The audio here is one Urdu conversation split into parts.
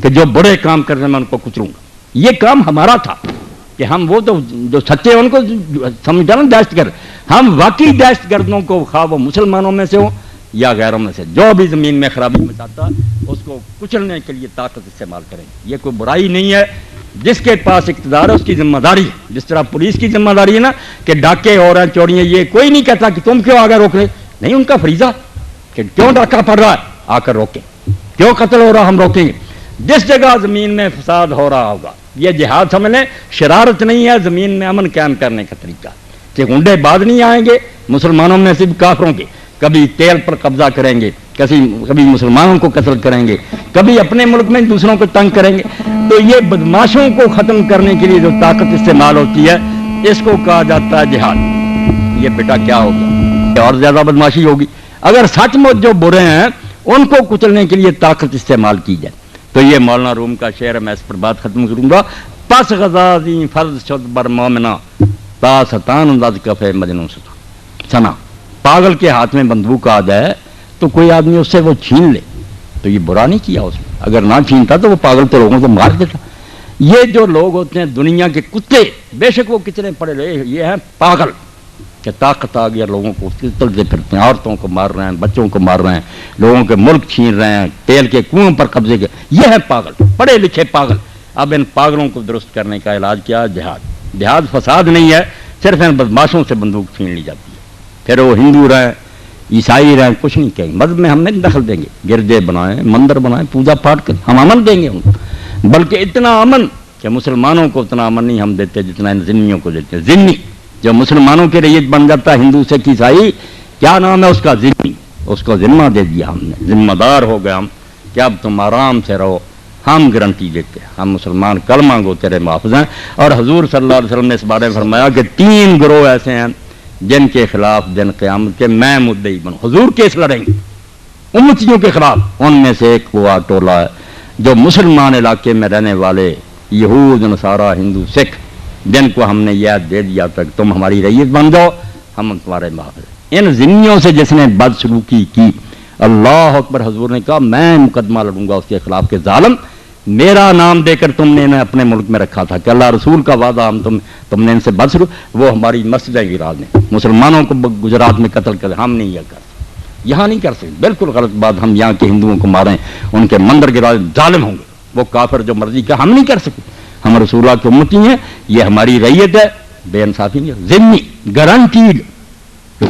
کہ جو برے کام کرنے میں ان کو کچلوں گا. یہ کام ہمارا تھا کہ ہم وہ تو جو سچے ہیں ان کو سمجھا نا دہشت گرد. ہم واقعی دہشت گردوں کو خواہ وہ مسلمانوں میں سے ہوں یا غیروں میں سے جو بھی زمین میں خرابی مچاتا اس کو کچلنے کے لیے طاقت استعمال کریں. یہ کوئی برائی نہیں ہے. جس کے پاس اقتدار ہے اس کی ذمہ داری ہے. جس طرح پولیس کی ذمہ داری ہے نا کہ ڈاکے ہو رہے ہیں چوریاں, یہ کوئی نہیں کہتا کہ تم کیوں آگے روک رہے, نہیں, ان کا فریضہ کہ کیوں ڈاکہ پڑ رہا ہے آ کر روکیں, کیوں قتل ہو رہا ہم روکیں گے. جس جگہ زمین میں فساد ہو رہا ہوگا یہ جہاد سمجھ لیں, شرارت نہیں ہے, زمین میں امن قائم کرنے کا طریقہ. کہ گنڈے بعد نہیں آئیں گے مسلمانوں میں سے بھی کافروں کے, کبھی تیل پر قبضہ کریں گے, کبھی مسلمانوں کو قتل کریں گے, کبھی اپنے ملک میں دوسروں کو تنگ کریں گے. تو یہ بدماشوں کو ختم کرنے کے لیے جو طاقت استعمال ہوتی ہے اس کو کہا جاتا ہے جہاد. یہ بیٹا کیا ہو گیا, اور زیادہ بدماشی ہوگی. اگر سچ مچ جو برے ہیں ان کو کچلنے کے لیے طاقت استعمال کی جائے. تو یہ مولانا روم کا شعر ہے, میں اس پر بات ختم کروں گا. پس غزازی فرض شد بر مومنا تا ستان انداز کفے مجنون سنا. پاگل کے ہاتھ میں بندوق آ جائے تو کوئی آدمی اس سے وہ چھین لے تو یہ برا نہیں کیا اس نے. اگر نہ چھینتا تو وہ پاگل تو لوگوں کو مار دیتا. یہ جو لوگ ہوتے ہیں دنیا کے کتے, بے شک وہ کتنے پڑے رہے, یہ ہیں پاگل کہ طاقت آ گیا, لوگوں کو چلتے پھرتے ہیں, عورتوں کو مار رہے ہیں, بچوں کو مار رہے ہیں, لوگوں کے ملک چھین رہے ہیں, تیل کے کنویں پر قبضے کے. یہ ہے پاگل, پڑھے لکھے پاگل. اب ان پاگلوں کو درست کرنے کا علاج کیا ہے؟ جہاد. جہاد فساد نہیں ہے, صرف ان بدماشوں سے بندوق چھین لی جاتی ہے. پھر وہ ہندو رہیں عیسائی رہیں کچھ نہیں کہیں, مذہب میں ہم نہیں دخل دیں گے. گرجے بنائیں, مندر بنائیں, پوجا پاٹ کریں, ہم امن دیں گے ان کو. بلکہ اتنا امن کہ مسلمانوں کو اتنا امن نہیں ہم دیتے جتنا ان ذمیوں کو دیتے ہیں. ذمی جو مسلمانوں کے رئیس بن جاتا ہے ہندو سے عیسائی, کیا نام ہے اس کا؟ ذمی. اس کو ذمہ دے دیا ہم نے, ذمہ دار ہو گئے ہم کہ اب تم آرام سے رہو, ہم گارنٹی دیتے ہیں, ہم مسلمان کلمہ گو تیرے محافظ ہیں. اور حضور صلی اللہ علیہ وسلم نے اس بارے میں فرمایا کہ 3 گروہ ایسے ہیں جن کے خلاف دن قیامت کے میں مدعی بنوں. حضور کیس لڑیں گے امتیوں کے خلاف. ان میں سے ایک وہ ٹولہ ہے جو مسلمان علاقے میں رہنے والے یہود, نصارہ, ہندو, سکھ, جن کو ہم نے یہ دے دیا تھا کہ تم ہماری رئیس بن جاؤ, ہم تمہارے محافظ. ان ذمیوں سے جس نے بدسلوکی کی, اللہ اکبر, حضور نے کہا میں مقدمہ لڑوں گا اس کے خلاف کہ ظالم, میرا نام دے کر تم نے انہیں اپنے ملک میں رکھا تھا کہ اللہ رسول کا وعدہ, ہم تم نے ان سے بدسلوک, وہ ہماری مسجدیں گرا دیں, مسلمانوں کو گجرات میں قتل کریں. ہم نہیں یہ کر سکتے, یہاں نہیں کر سکتے, بالکل غلط بات. ہم یہاں کے ہندوؤں کو ماریں, ان کے مندر گرا دیں, ظالم ہوں گے وہ کافر جو مرضی کا. ہم نہیں کر سکتے, ہم رسول اللہ کی امتی ہیں, یہ ہماری ریت ہے. بے انصافی نہیں, ذمی گارنٹیڈ,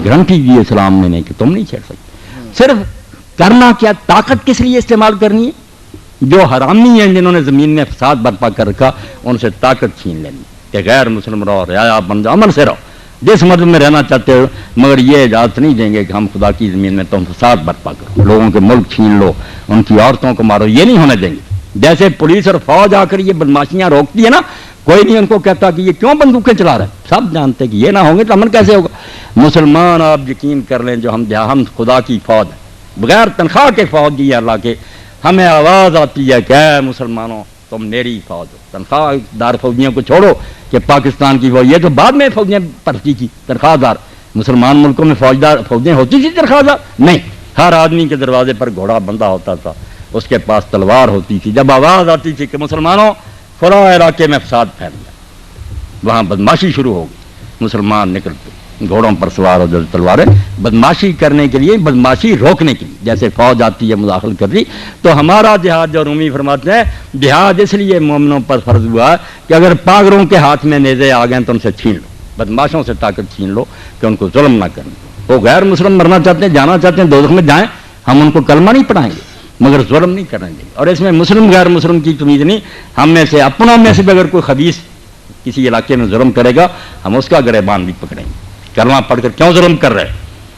گارنٹی دی اسلام نے کہ تم نہیں چھیڑ سکتے. صرف کرنا کیا, طاقت کس لیے استعمال کرنی ہے؟ جو حرامی ہیں جنہوں نے زمین میں فساد برپا کر رکھا ان سے طاقت چھین لینی کہ غیر مسلم رہو, رعایا بن جاؤ, امن سے رہو, جس مذہب میں رہنا چاہتے ہو, مگر یہ اجازت نہیں دیں گے کہ ہم خدا کی زمین میں تم فساد برپا کرو, لوگوں کے ملک چھین لو, ان کی عورتوں کو مارو, یہ نہیں ہونے دیں گے. جیسے پولیس اور فوج آ کر یہ بدماشیاں روکتی ہے نا, کوئی نہیں ان کو کہتا کہ یہ کیوں بندوقیں چلا رہے ہیں. سب جانتے کہ یہ نہ ہوں گے تو امن کیسے ہوگا. مسلمان آپ یقین کر لیں جو ہم خدا کی فوج ہیں, بغیر تنخواہ کے فوج دی ہے اللہ کے. ہمیں آواز آتی ہے کہ اے مسلمانوں تم میری فوج ہو. تنخواہ دار فوجیوں کو چھوڑو کہ پاکستان کی فوج, یہ تو بعد میں فوجیں بھرتی کی تنخواہ دار. مسلمان ملکوں میں فوجیں ہوتی تھی تنخواہ دار نہیں. ہر آدمی کے دروازے پر گھوڑا بندہ ہوتا تھا, اس کے پاس تلوار ہوتی تھی. جب آواز آتی تھی کہ مسلمانوں فلاں علاقے میں فساد پھیل گیا, وہاں بدماشی شروع ہو گئی, مسلمان نکلتے گھوڑوں پر سوار ہو جو تلواریں, بدماشی کرنے کے لیے, بدماشی روکنے کے لیے. جیسے فوج آتی ہے مداخل کر دی, تو ہمارا جہاد جو رومی فرماتے ہیں جہاد اس لیے مومنوں پر فرض ہوا کہ اگر پاگلوں کے ہاتھ میں نیزے آ گئے تو ان سے چھین لو, بدماشوں سے طاقت چھین لو کہ ان کو ظلم نہ کریں. وہ غیر مسلم مرنا چاہتے ہیں, جانا چاہتے ہیں دوزخ میں جائیں, ہم ان کو کلمہ نہیں پڑھائیں گے مگر ظلم نہیں کریں گے. اور اس میں مسلم غیر مسلم کی تمیز نہیں. ہم میں سے اپنوں میں سے بھی اگر کوئی خبیث کسی علاقے میں ظلم کرے گا ہم اس کا گریبان بھی پکڑیں گے, کلمہ پڑھ کر کیوں ظلم کر رہے.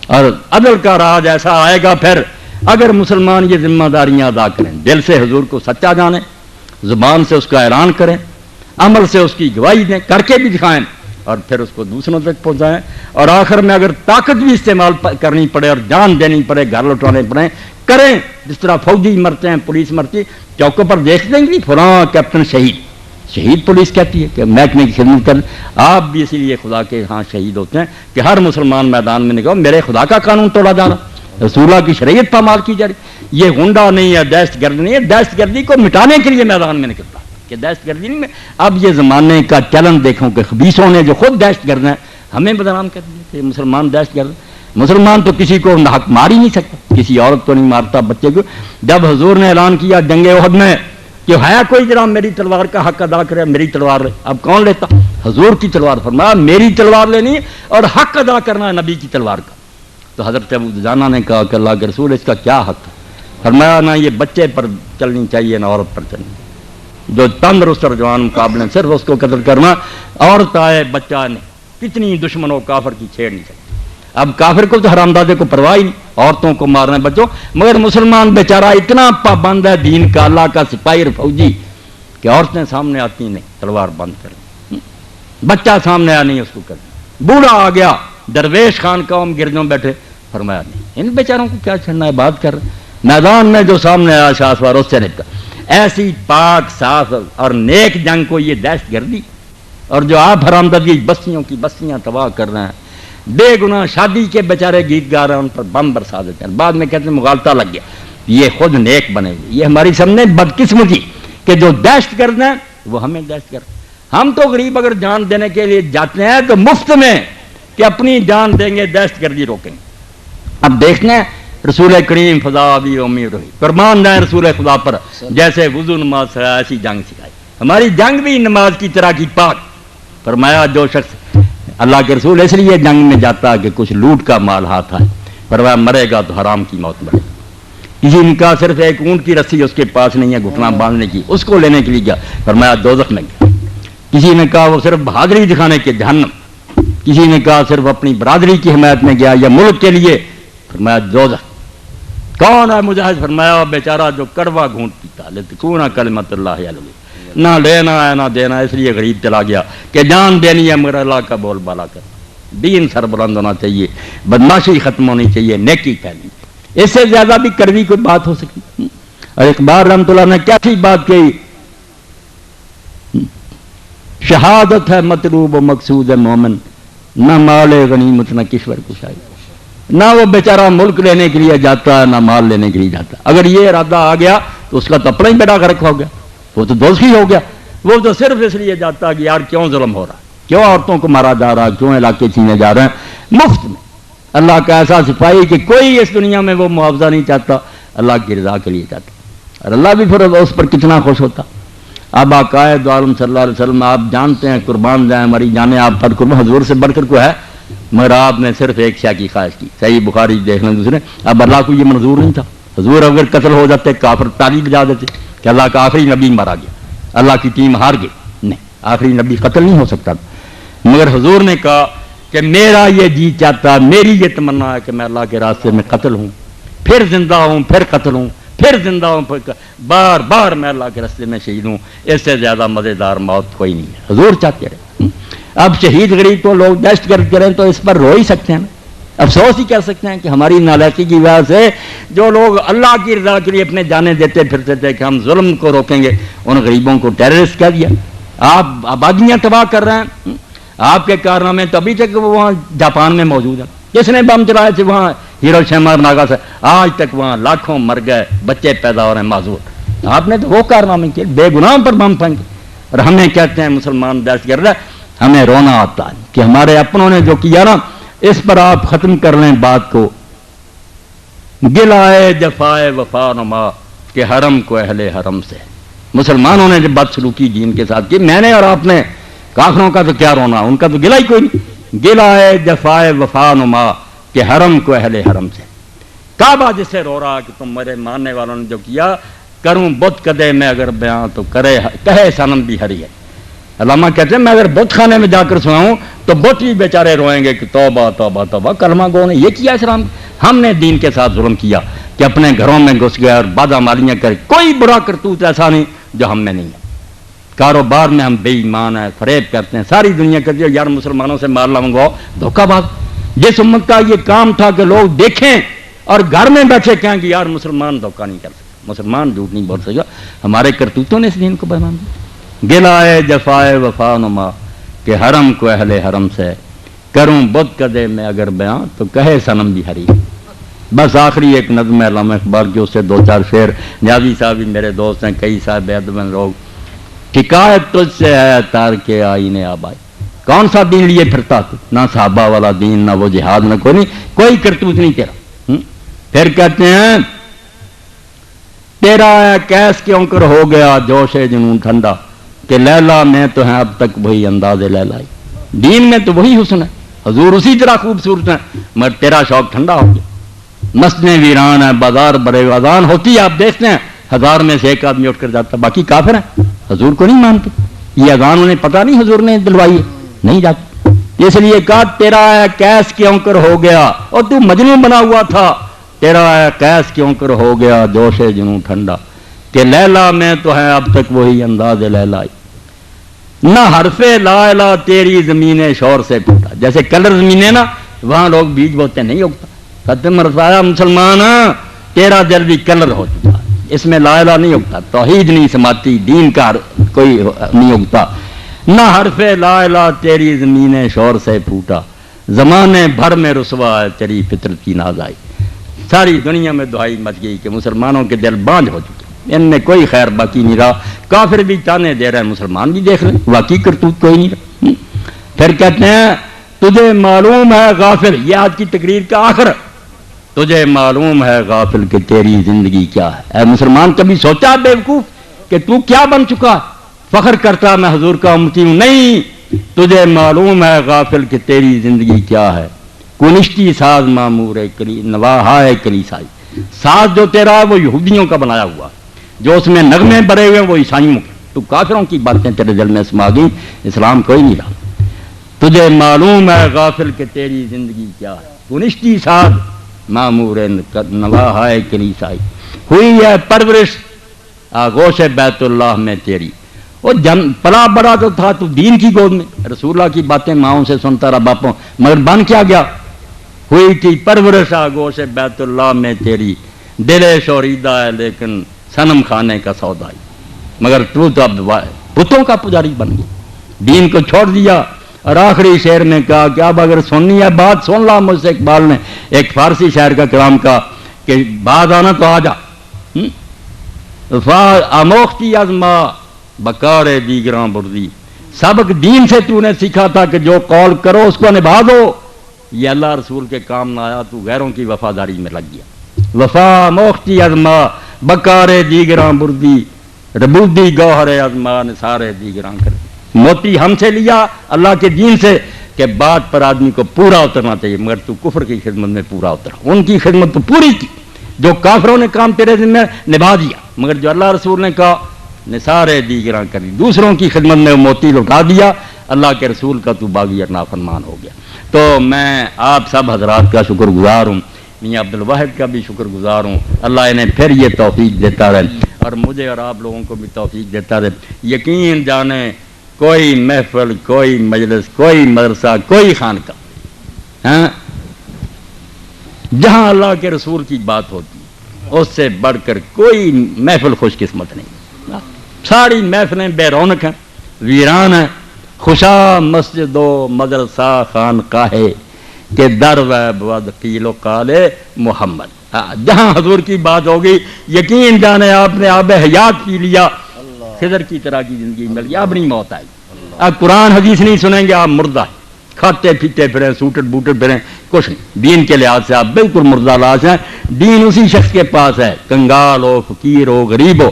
اور عدل کا راج ایسا آئے گا پھر اگر مسلمان یہ ذمہ داریاں ادا کریں, دل سے حضور کو سچا جانیں, زبان سے اس کا اعلان کریں, عمل سے اس کی گواہی دیں, کر کے بھی دکھائیں, اور پھر اس کو دوسروں تک پہنچائیں. اور آخر میں اگر طاقت بھی استعمال کرنی پڑے اور جان دینی پڑے, گھر لوٹانے پڑے, کریں. جس طرح فوجی مرتے ہیں, پولیس مرتی, چوکوں پر دیکھ دیں گے فلاں کیپٹن شہید, شہید پولیس کہتی ہے کہ محکمے کی خدمت کر. آپ بھی اسی لیے خدا کے ہاں شہید ہوتے ہیں کہ ہر مسلمان میدان میں نکلو, میرے خدا کا قانون توڑا جا رہا, رسول اللہ کی شریعت پامال کی جا رہی. یہ غنڈہ نہیں ہے، دہشت گرد نہیں ہے. دہشت گردی کو مٹانے کے لیے میدان میں نکلتا کہ دہشت گردی نہیں میں. اب یہ زمانے کا چلن دیکھو کہ خبیثوں نے جو خود دہشت گرد ہیں ہمیں بدنام کر دیا کہ مسلمان دہشت گرد. مسلمان تو کسی کو حق مار ہی نہیں سکتا، کسی عورت کو نہیں مارتا، بچے کو. جب حضور نے اعلان کیا جنگ احد میں کہ ہے کوئی جناب میری تلوار کا حق ادا کرے، میری تلوار لے، اب کون لیتا؟ حضور کی تلوار. فرمایا میری تلوار لینی اور حق ادا کرنا ہے نبی کی تلوار کا. تو حضرت ابو دجانہ نے کہا کہ اللہ کے رسول اس کا کیا حق ہے؟ فرمایا نہ یہ بچے پر چلنی چاہیے نہ عورت پر چلنی. جو تندرست اور جوان مقابلے صرف اس کو قتل کرنا. عورت آئے بچہ نے کتنی دشمن ہو کافر کی چھیڑ نہیں سکتی. اب کافر کو تو حرامزادے کو پرواہ ہی نہیں، عورتوں کو مارنا ہے بچوں. مگر مسلمان بیچارہ اتنا پابند ہے دین کا، اللہ کا سپاہی اور فوجی کہ عورتیں سامنے آتی نہیں تلوار بند کر، بچہ سامنے آ نہیں اس کو کر. بوڑھا آ گیا درویش خان قوم گردوں بیٹھے، فرمایا نہیں ان بیچاروں کو کیا چھڑنا ہے، بات کر. میدان میں جو سامنے آیا شاہسوار اس سے نکلا. ایسی پاک صاف اور نیک جنگ کو یہ دہشت گردی، اور جو آپ حرامزادی بستیوں کی بستیاں تباہ کر رہے ہیں، بے گناہ شادی کے بیچارے گیت گا رہے ہیں، ان پر بم برسا دیتے ہیں، بعد میں کہتے ہیں مغالطہ لگ گیا. یہ خود نیک بنے ہوئے. یہ ہماری سامنے بدقسمتی کہ جو دہشت گرد ہیں وہ ہمیں دہشت گرد. ہم تو غریب اگر جان دینے کے لیے جاتے ہیں تو مفت میں کہ اپنی جان دیں گے دہشت گردی روکیں گے. اب دیکھنا ہے رسول کریم فضا بھی امید ہوئی قربان جائیں رسول خدا پر، جیسے وضو نماز سکھایا ایسی جنگ سکھائی. ہماری جنگ بھی نماز کی طرح کی پاک. فرمایا جو شخص اللہ کے رسول اس لیے جنگ میں جاتا کہ کچھ لوٹ کا مال ہاتھ آئے، فرمایا مرے گا تو حرام کی موت مرے. کسی نے کہا صرف ایک اونٹ کی رسی اس کے پاس نہیں ہے گھٹنا باندھنے کی، اس کو لینے کے لیے گیا، فرمایا دوزخ میں گیا. کسی نے کہا وہ صرف بہادری دکھانے کے جہنم. کسی نے کہا صرف اپنی برادری کی حمایت میں گیا یا ملک کے لیے، فرمایا دوزخ. کون ہے مجاہد؟ فرمایا بیچارہ جو کڑوا گھونٹ پیتا لتکون کلمۃ اللہ علیہ، نہ لینا ہے نہ دینا، اس لیے غریب چلا گیا کہ جان دینی ہے مگر اللہ کا بول بالا کر. دین سر بلند ہونا چاہیے، بدماشی ختم ہونی چاہیے، نیکی پھیلنی چاہیے. اس سے زیادہ بھی کڑوی کوئی بات ہو سکتی؟ اور اقبال رحمۃ اللہ نے کیسی بات کہی، شہادت ہے مطلوب و مقصود ہے مومن، نہ مال غنیمت نہ کشور کشائی. نہ وہ بیچارہ ملک لینے کے لیے جاتا ہے نہ مال لینے کے لیے جاتا ہے. اگر یہ ارادہ آ گیا تو اس کا تو اپنا ہی بیڑا غرق ہو گیا، وہ تو دوزخی ہو گیا. وہ تو صرف اس لیے جاتا ہے کہ یار کیوں ظلم ہو رہا، کیوں عورتوں کو مارا جا رہا، کیوں علاقے چھینے جا رہے ہیں مفت میں. اللہ کا ایسا سپاہی کہ کوئی اس دنیا میں وہ معاوضہ نہیں چاہتا، اللہ کی رضا کے لیے چاہتا، اور اللہ بھی پھر اس پر کتنا خوش ہوتا. اب آقائے دو عالم صلی اللہ علیہ وسلم آپ جانتے ہیں قربان جائیں ہماری جانیں آپ پر قربان، حضور سے بڑھ کر کوئی ہے؟ مگر آپ نے صرف ایک شے کی خواہش کی. صحیح بخاری دیکھنا دوسرے. اب اللہ کو یہ منظور نہیں تھا. حضور اگر قتل ہو جاتے کافر تالی بجا دیتے کہ اللہ کا آخری نبی مارا گیا، اللہ کی ٹیم ہار گئی. نہیں، آخری نبی قتل نہیں ہو سکتا. مگر حضور نے کہا کہ میرا یہ جی چاہتا، میری یہ تمنا ہے کہ میں اللہ کے راستے میں قتل ہوں، پھر زندہ ہوں، پھر قتل ہوں، پھر زندہ ہوں، پھر بار بار میں اللہ کے راستے میں شہید ہوں. اس سے زیادہ مزیدار موت کوئی نہیں ہے. حضور چاہتے رہے. اب شہید غریب تو لوگ دہشت گرد کریں تو اس پر رو ہی سکتے ہیں، افسوس ہی کر سکتے ہیں کہ ہماری نالائقی کی وجہ سے جو لوگ اللہ کی رضا کے لیے اپنے جانیں دیتے پھرتے تھے کہ ہم ظلم کو روکیں گے، ان غریبوں کو ٹیررسٹ کہہ دیا. آپ آبادیاں تباہ کر رہے ہیں. آپ کے کارنامے تو ابھی تک وہاں جاپان میں موجود ہیں. جس نے بم چلائے تھے وہاں ہیروشیما اور ناگا سے، آج تک وہاں لاکھوں مر گئے، بچے پیدا ہو رہے ہیں معذور. آپ نے تو وہ کارنامے کیے، بے گناہوں پر بم پھینکے، اور ہمیں کہتے ہیں مسلمان دہشت گرد ہے. ہمیں رونا آتا ہے کہ ہمارے اپنوں نے جو کیا نا، اس پر آپ ختم کر لیں بات کو. گلائے جفائے وفا نما کہ حرم کو اہل حرم سے. مسلمانوں نے جب بدسلوکی دین کے ساتھ کی، میں نے اور آپ نے، کافروں کا تو کیا رونا، ان کا تو گلا ہی کوئی نہیں. گلائے جفائے وفا نما کہ حرم کو اہل حرم سے. کعبہ جس سے رو رہا کہ تم میرے ماننے والوں نے جو کیا، کروں بت کدے میں اگر بیاں تو کہے صنم بھی ہری ہے. علامہ کہتے ہیں میں اگر بت خانے میں جا کر سناؤں تو بت بھی بیچارے روئیں گے کہ توبہ توبہ توبہ، کلمہ گو نے یہ کیا اسلام. ہم نے دین کے ساتھ ظلم کیا کہ اپنے گھروں میں گھس گئے اور بادامالیاں کرے. کوئی برا کرتوت ایسا نہیں جو ہم میں نہیں ہے. کاروبار میں ہم بے ایمان ہیں، فریب کرتے ہیں. ساری دنیا کہتی ہے یار مسلمانوں سے مال نہ منگواؤ، دھوکہ باز. جس امت کا یہ کام تھا کہ لوگ دیکھیں اور گھر میں بیٹھے کہیں کہ یار مسلمان دھوکہ نہیں کر سکتا، مسلمان جھوٹ نہیں بول سکتا. ہمارے کرتوتوں نے اس دین کو بدنام کیا. گلائے جفائے وفا نما کہ حرم کو اہل حرم سے. کروں بت کدے میں اگر بیاں تو کہے صنم بھی ہری. بس آخری ایک نظم ہے علامہ اقبال کی، اس سے 2-4 شعر. نیازی صاحب بھی میرے دوست ہیں، کئی صاحب ادب لوگ. شکایت تجھ سے ہے تار کے آئینے آبائی، کون سا دین لیے پھرتا تو؟ نہ صحابہ والا دین، نہ وہ جہاد، نہ کوئی کرتوت نہیں تیرا. پھر کہتے ہیں تیرا ہے کیس کیوں کر ہو گیا جوش جنون ٹھنڈا، کہ لیلا میں تو ہیں اب تک وہی انداز لیلائی. دین میں تو وہی حسن ہے، حضور اسی طرح خوبصورت ہیں، مگر تیرا شوق ٹھنڈا ہو گیا. مسجدیں ویران ہیں، بازار بڑے، اذان ہوتی ہے آپ دیکھتے ہیں 1000 میں سے ایک آدمی اٹھ کر جاتا، باقی کافر ہیں، حضور کو نہیں مانتے. یہ اذان انہیں پتہ نہیں حضور نے دلوائی ہے، نہیں جاتے. اس لیے کہا تیرا ہے کیس کیوں کر ہو گیا، اور تو مجنون بنا ہوا تھا، تیرا ہے کیس کیوں کر ہو گیا جوش جنوں ٹھنڈا، کہ لیلا میں تو ہے اب تک وہی انداز لیلائی. نہ حرف لا الہ تیری زمین شور سے ٹوٹا. جیسے کلر زمین ہے نا، وہاں لوگ بیج بوتے نہیں اگتا. ختم رسایا مسلمان تیرا دل بھی کلر ہو چکا، اس میں لا الہ نہیں اگتا، توحید نہیں سماتی، دین کا کوئی نہیں اگتا. نہ حرف لا الہ تیری زمین شور سے پھوٹا، زمانے بھر میں رسوا ہے تیری فطرت کی ناز آئی. ساری دنیا میں دہائی مچ گئی کہ مسلمانوں کے دل بانج ہو چکے، ان میں کوئی خیر باقی نہیں رہا. کافر بھی تانے دے رہے ہیں، مسلمان بھی دیکھ رہے ہیں، واقعی کرتوت کوئی نہیں رہا. پھر کہتے ہیں تجھے معلوم ہے غافل، یہ آج کی تقریر کا آخر، تجھے معلوم ہے غافل کہ تیری زندگی کیا ہے. اے مسلمان کبھی سوچا بے وقوف کہ تو کیا بن چکا؟ فخر کرتا میں حضور کا امتی ہوں، نہیں. تجھے معلوم ہے غافل کہ تیری زندگی کیا ہے. کنشتی ساز معمور نواحا ہے کلیسائی، ساز جو تیرا ہے وہ یہودیوں کا بنایا ہوا، جو اس میں نغمے بھرے ہوئے وہ عیسائیوں کے. تو کافروں کی باتیں تیرے دل میں سما گئی، اسلام کوئی نہیں رہا. تجھے معلوم ہے غافل کہ تیری زندگی کیا ہے. کنشتی ساز معمور نواحا ہے کلیسائی، ہوئی ہے پرورش آغوش بیت اللہ میں تیری. وہ پلا بڑا تو تھا تو دین کی گود میں، رسول اللہ کی باتیں ماؤں سے سنتا رہا باپوں، مگر بن کیا گیا؟ ہوئی تھی پرورش آغوش بیت اللہ میں تیری، دل شوریدہ ہے لیکن صنم خانے کا سودائی. مگر تو اب بتوں کا پجاری بن گیا، دین کو چھوڑ دیا. اور آخری شعر میں کہا کہ اب اگر سننی ہے بات سن لا مجھ سے. اقبال نے ایک فارسی شاعر کا کلام کہا کہ بعد آنا تو آ جا. آموختی ازما بکار دیگراں بردی، سبق دین سے تو نے سیکھا تھا کہ جو قول کرو اس کو نبھا دو. یہ اللہ رسول کے کام نہ آیا تو غیروں کی وفاداری میں لگ گیا. وفا موختی ازما بکار دیگراں بردی، ربودی گوہر ازما نثارے دیگراں کر. موتی ہم سے لیا اللہ کے دین سے کہ بات پر آدمی کو پورا اترنا چاہیے، مگر تو کفر کی خدمت میں پورا اترا. ان کی خدمت تو پوری کی، جو کافروں نے کام تیرے ذمہ نبھا دیا، مگر جو اللہ رسول نے کہا نثارے دیگراں کر دی، دوسروں کی خدمت میں موتی لٹا دیا. اللہ کے رسول کا تو باغی اور نافرمان ہو گیا. تو میں آپ سب حضرات کا شکر گزار ہوں، میاں عبد الواحد کا بھی شکر گزار ہوں. اللہ انہیں پھر یہ توفیق دیتا رہے اور مجھے اور آپ لوگوں کو بھی توفیق دیتا رہے. یقین جانے کوئی محفل، کوئی مجلس، کوئی مدرسہ، کوئی خانقاہ جہاں اللہ کے رسول کی بات ہوتی اس سے بڑھ کر کوئی محفل خوش قسمت نہیں. ساری محفلیں بے رونق ہیں، ویران ہیں. خوشا مسجد و مدرسہ خانقاہ کہ در و قیل و قال محمد. جہاں حضور کی بات ہوگی یقین جانے آپ نے آب حیات پی لیا، خضر کی طرح کی زندگی مل گئی، اب نہیں موت آئی. اب قرآن حدیث نہیں سنیں گے آپ مردہ کھاتے پیتے پھریں، سوٹٹ بوٹٹ پھریں، کچھ نہیں. دین کے لحاظ سے آپ بالکل مردہ لاش ہیں. دین اسی شخص کے پاس ہے، کنگال ہو، فقیر ہو، غریب ہو،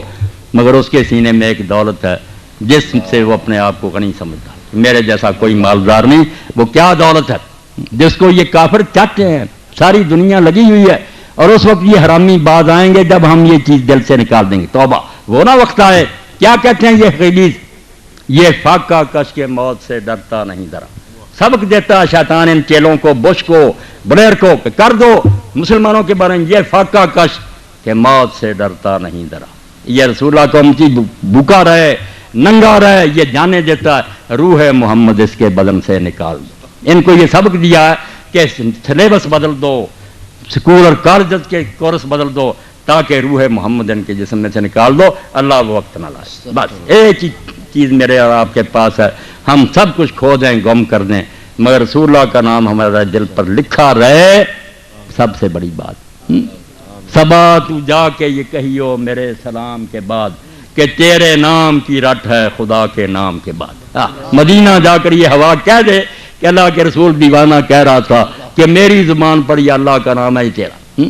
مگر اس کے سینے میں ایک دولت ہے جس سے وہ اپنے آپ کو غنی سمجھتا. میرے جیسا کوئی مالدار نہیں. وہ کیا دولت ہے جس کو یہ کافر چاہتے ہیں؟ ساری دنیا لگی ہوئی ہے. اور اس وقت یہ حرامی باز آئیں گے جب ہم یہ چیز دل سے نکال دیں گے. توبہ، وہ نہ وقت آئے. کیا کہتے ہیں یہ خلیز؟ یہ فاقہ کش کے موت سے ڈرتا نہیں ڈرا. سبق دیتا شیطان ان چیلوں کو، بش کو، بلیر کو کہ کر دو مسلمانوں کے بارے میں یہ فاقہ کش کہ موت سے ڈرتا نہیں ڈرا. یہ رسول اللہ کو امتی بھوکا رہے، ننگا رہے، یہ جانے دیتا ہے روح محمد اس کے بدن سے نکال دو. ان کو یہ سبق دیا ہے کہ سلیبس بدل دو، سکول اور کالجز کے کورس بدل دو تاکہ روح محمد ان کے جسم میں سے نکال دو. اللہ وہ وقت نہ لائے. بس ایک ہی چیز میرے اور آپ کے پاس ہے، ہم سب کچھ کھو دیں، گم کر دیں، مگر رسول اللہ کا نام ہمارے دل پر لکھا رہے. سب سے بڑی بات صبا تو جا کے یہ کہیو میرے سلام کے بعد کہ تیرے نام کی رٹ ہے خدا کے نام کے بعد. مدینہ جا کر یہ ہوا کہہ دے کہ اللہ کے رسول دیوانہ کہہ رہا تھا کہ میری زبان پر یہ اللہ کا نام ہے تیرا.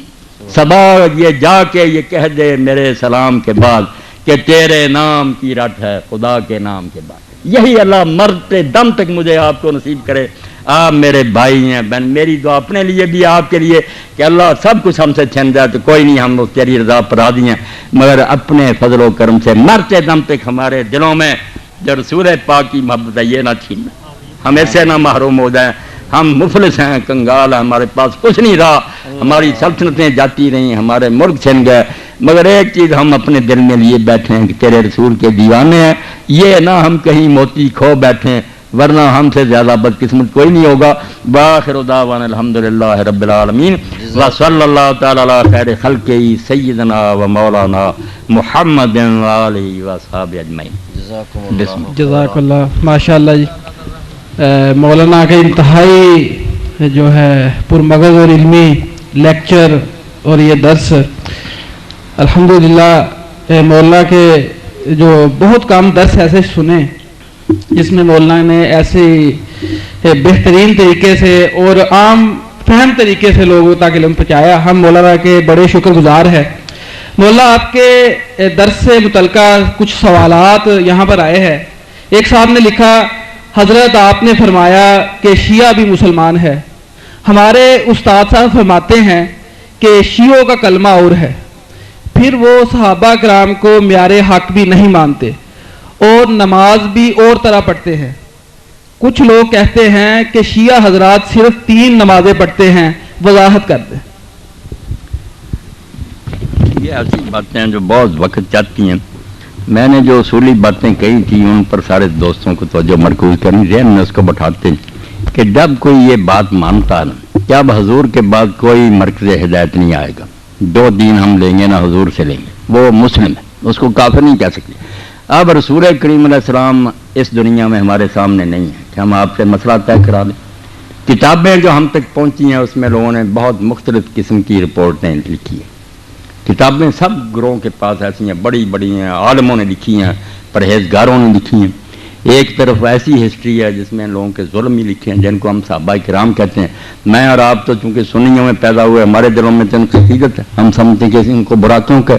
صبا یہ جا کے یہ کہہ دے میرے سلام کے بعد کہ تیرے نام کی رٹ ہے خدا کے نام کے بعد. یہی اللہ مرتے دم تک مجھے آپ کو نصیب کرے. آپ میرے بھائی ہیں بہن، میری دعا اپنے لیے بھی آپ کے لیے کہ اللہ سب کچھ ہم سے چھن جائے تو کوئی نہیں، ہم تیری رضا پر راضی ہیں، مگر اپنے فضل و کرم سے مرتے دم تک ہمارے دلوں میں جو رسول پاک کی محبت ہے یہ نہ چھیننا، ہم ایسے نہ محروم ہو جائیں. ہم مفلس ہیں، کنگال ہیں، ہمارے پاس کچھ نہیں رہا، ہماری سلطنتیں جاتی رہیں، ہمارے ملک چھن گئے، مگر ایک چیز ہم اپنے دل میں لیے بیٹھے ہیں کہ تیرے رسول کے دیوانے ہیں. یہ نہ ہم کہیں موتی کھو بیٹھیں، ورنہ ہم سے زیادہ بدقسمت کوئی نہیں ہوگا. وآخر دعوانا الحمدللہ رب العالمین وصلی اللہ تعالی علی خیر خلقہ سیدنا و مولانا محمد وآلہ وصحبہ اجمعین. جزاک اللہ. ماشاء اللہ جی، مولانا کے انتہائی جو ہے پرمغز اور علمی لیکچر اور یہ درس الحمدللہ. مولانا کے جو بہت کم درس ایسے سنے جس میں مولانا نے ایسے بہترین طریقے سے اور عام فہم طریقے سے لوگوں تک علم پہنچایا. ہم مولانا کے بڑے شکر گزار ہیں. مولانا آپ کے درس سے متعلقہ کچھ سوالات یہاں پر آئے ہیں. ایک صاحب نے لکھا، حضرت آپ نے فرمایا کہ شیعہ بھی مسلمان ہے. ہمارے استاد صاحب فرماتے ہیں کہ شیعوں کا کلمہ اور ہے، پھر وہ صحابہ کرام کو معیار حق بھی نہیں مانتے اور نماز بھی اور طرح پڑھتے ہیں. کچھ لوگ کہتے ہیں کہ شیعہ حضرات صرف 3 نمازیں پڑھتے ہیں، وضاحت کر دیں. یہ ایسی باتیں ہیں جو بہت وقت چاہتی ہیں. میں نے جو اصولی باتیں کہی تھی ان پر سارے دوستوں کو توجہ مرکوز کرنی، ذہن میں اس کو بٹھاتے ہیں کہ جب کوئی یہ بات مانتا نا کہ اب حضور کے بعد کوئی مرکز ہدایت نہیں آئے گا، 2 دین ہم لیں گے نہ حضور سے لیں گے، وہ مسلم ہے، اس کو کافر نہیں کہہ سکتے. اب رسول کریم علیہ السلام اس دنیا میں ہمارے سامنے نہیں ہے کہ ہم آپ سے مسئلہ طے کرا دیں. کتابیں جو ہم تک پہنچی ہیں اس میں لوگوں نے بہت مختلف قسم کی رپورٹیں لکھی ہیں. کتابیں سب گروہوں کے پاس ایسی ہیں، بڑی بڑی ہیں، عالموں نے لکھی ہیں، پرہیزگاروں نے لکھی ہیں. ایک طرف ایسی ہسٹری ہے جس میں لوگوں کے ظلم ہی لکھے ہیں جن کو ہم صحابہ کرام کہتے ہیں. میں اور آپ تو چونکہ سنیوں میں پیدا ہوئے، ہمارے دلوں میں تو ان کی حقیقت ہے، ہم سمجھتے ہیں کہ ان کو برا کیوں کہ،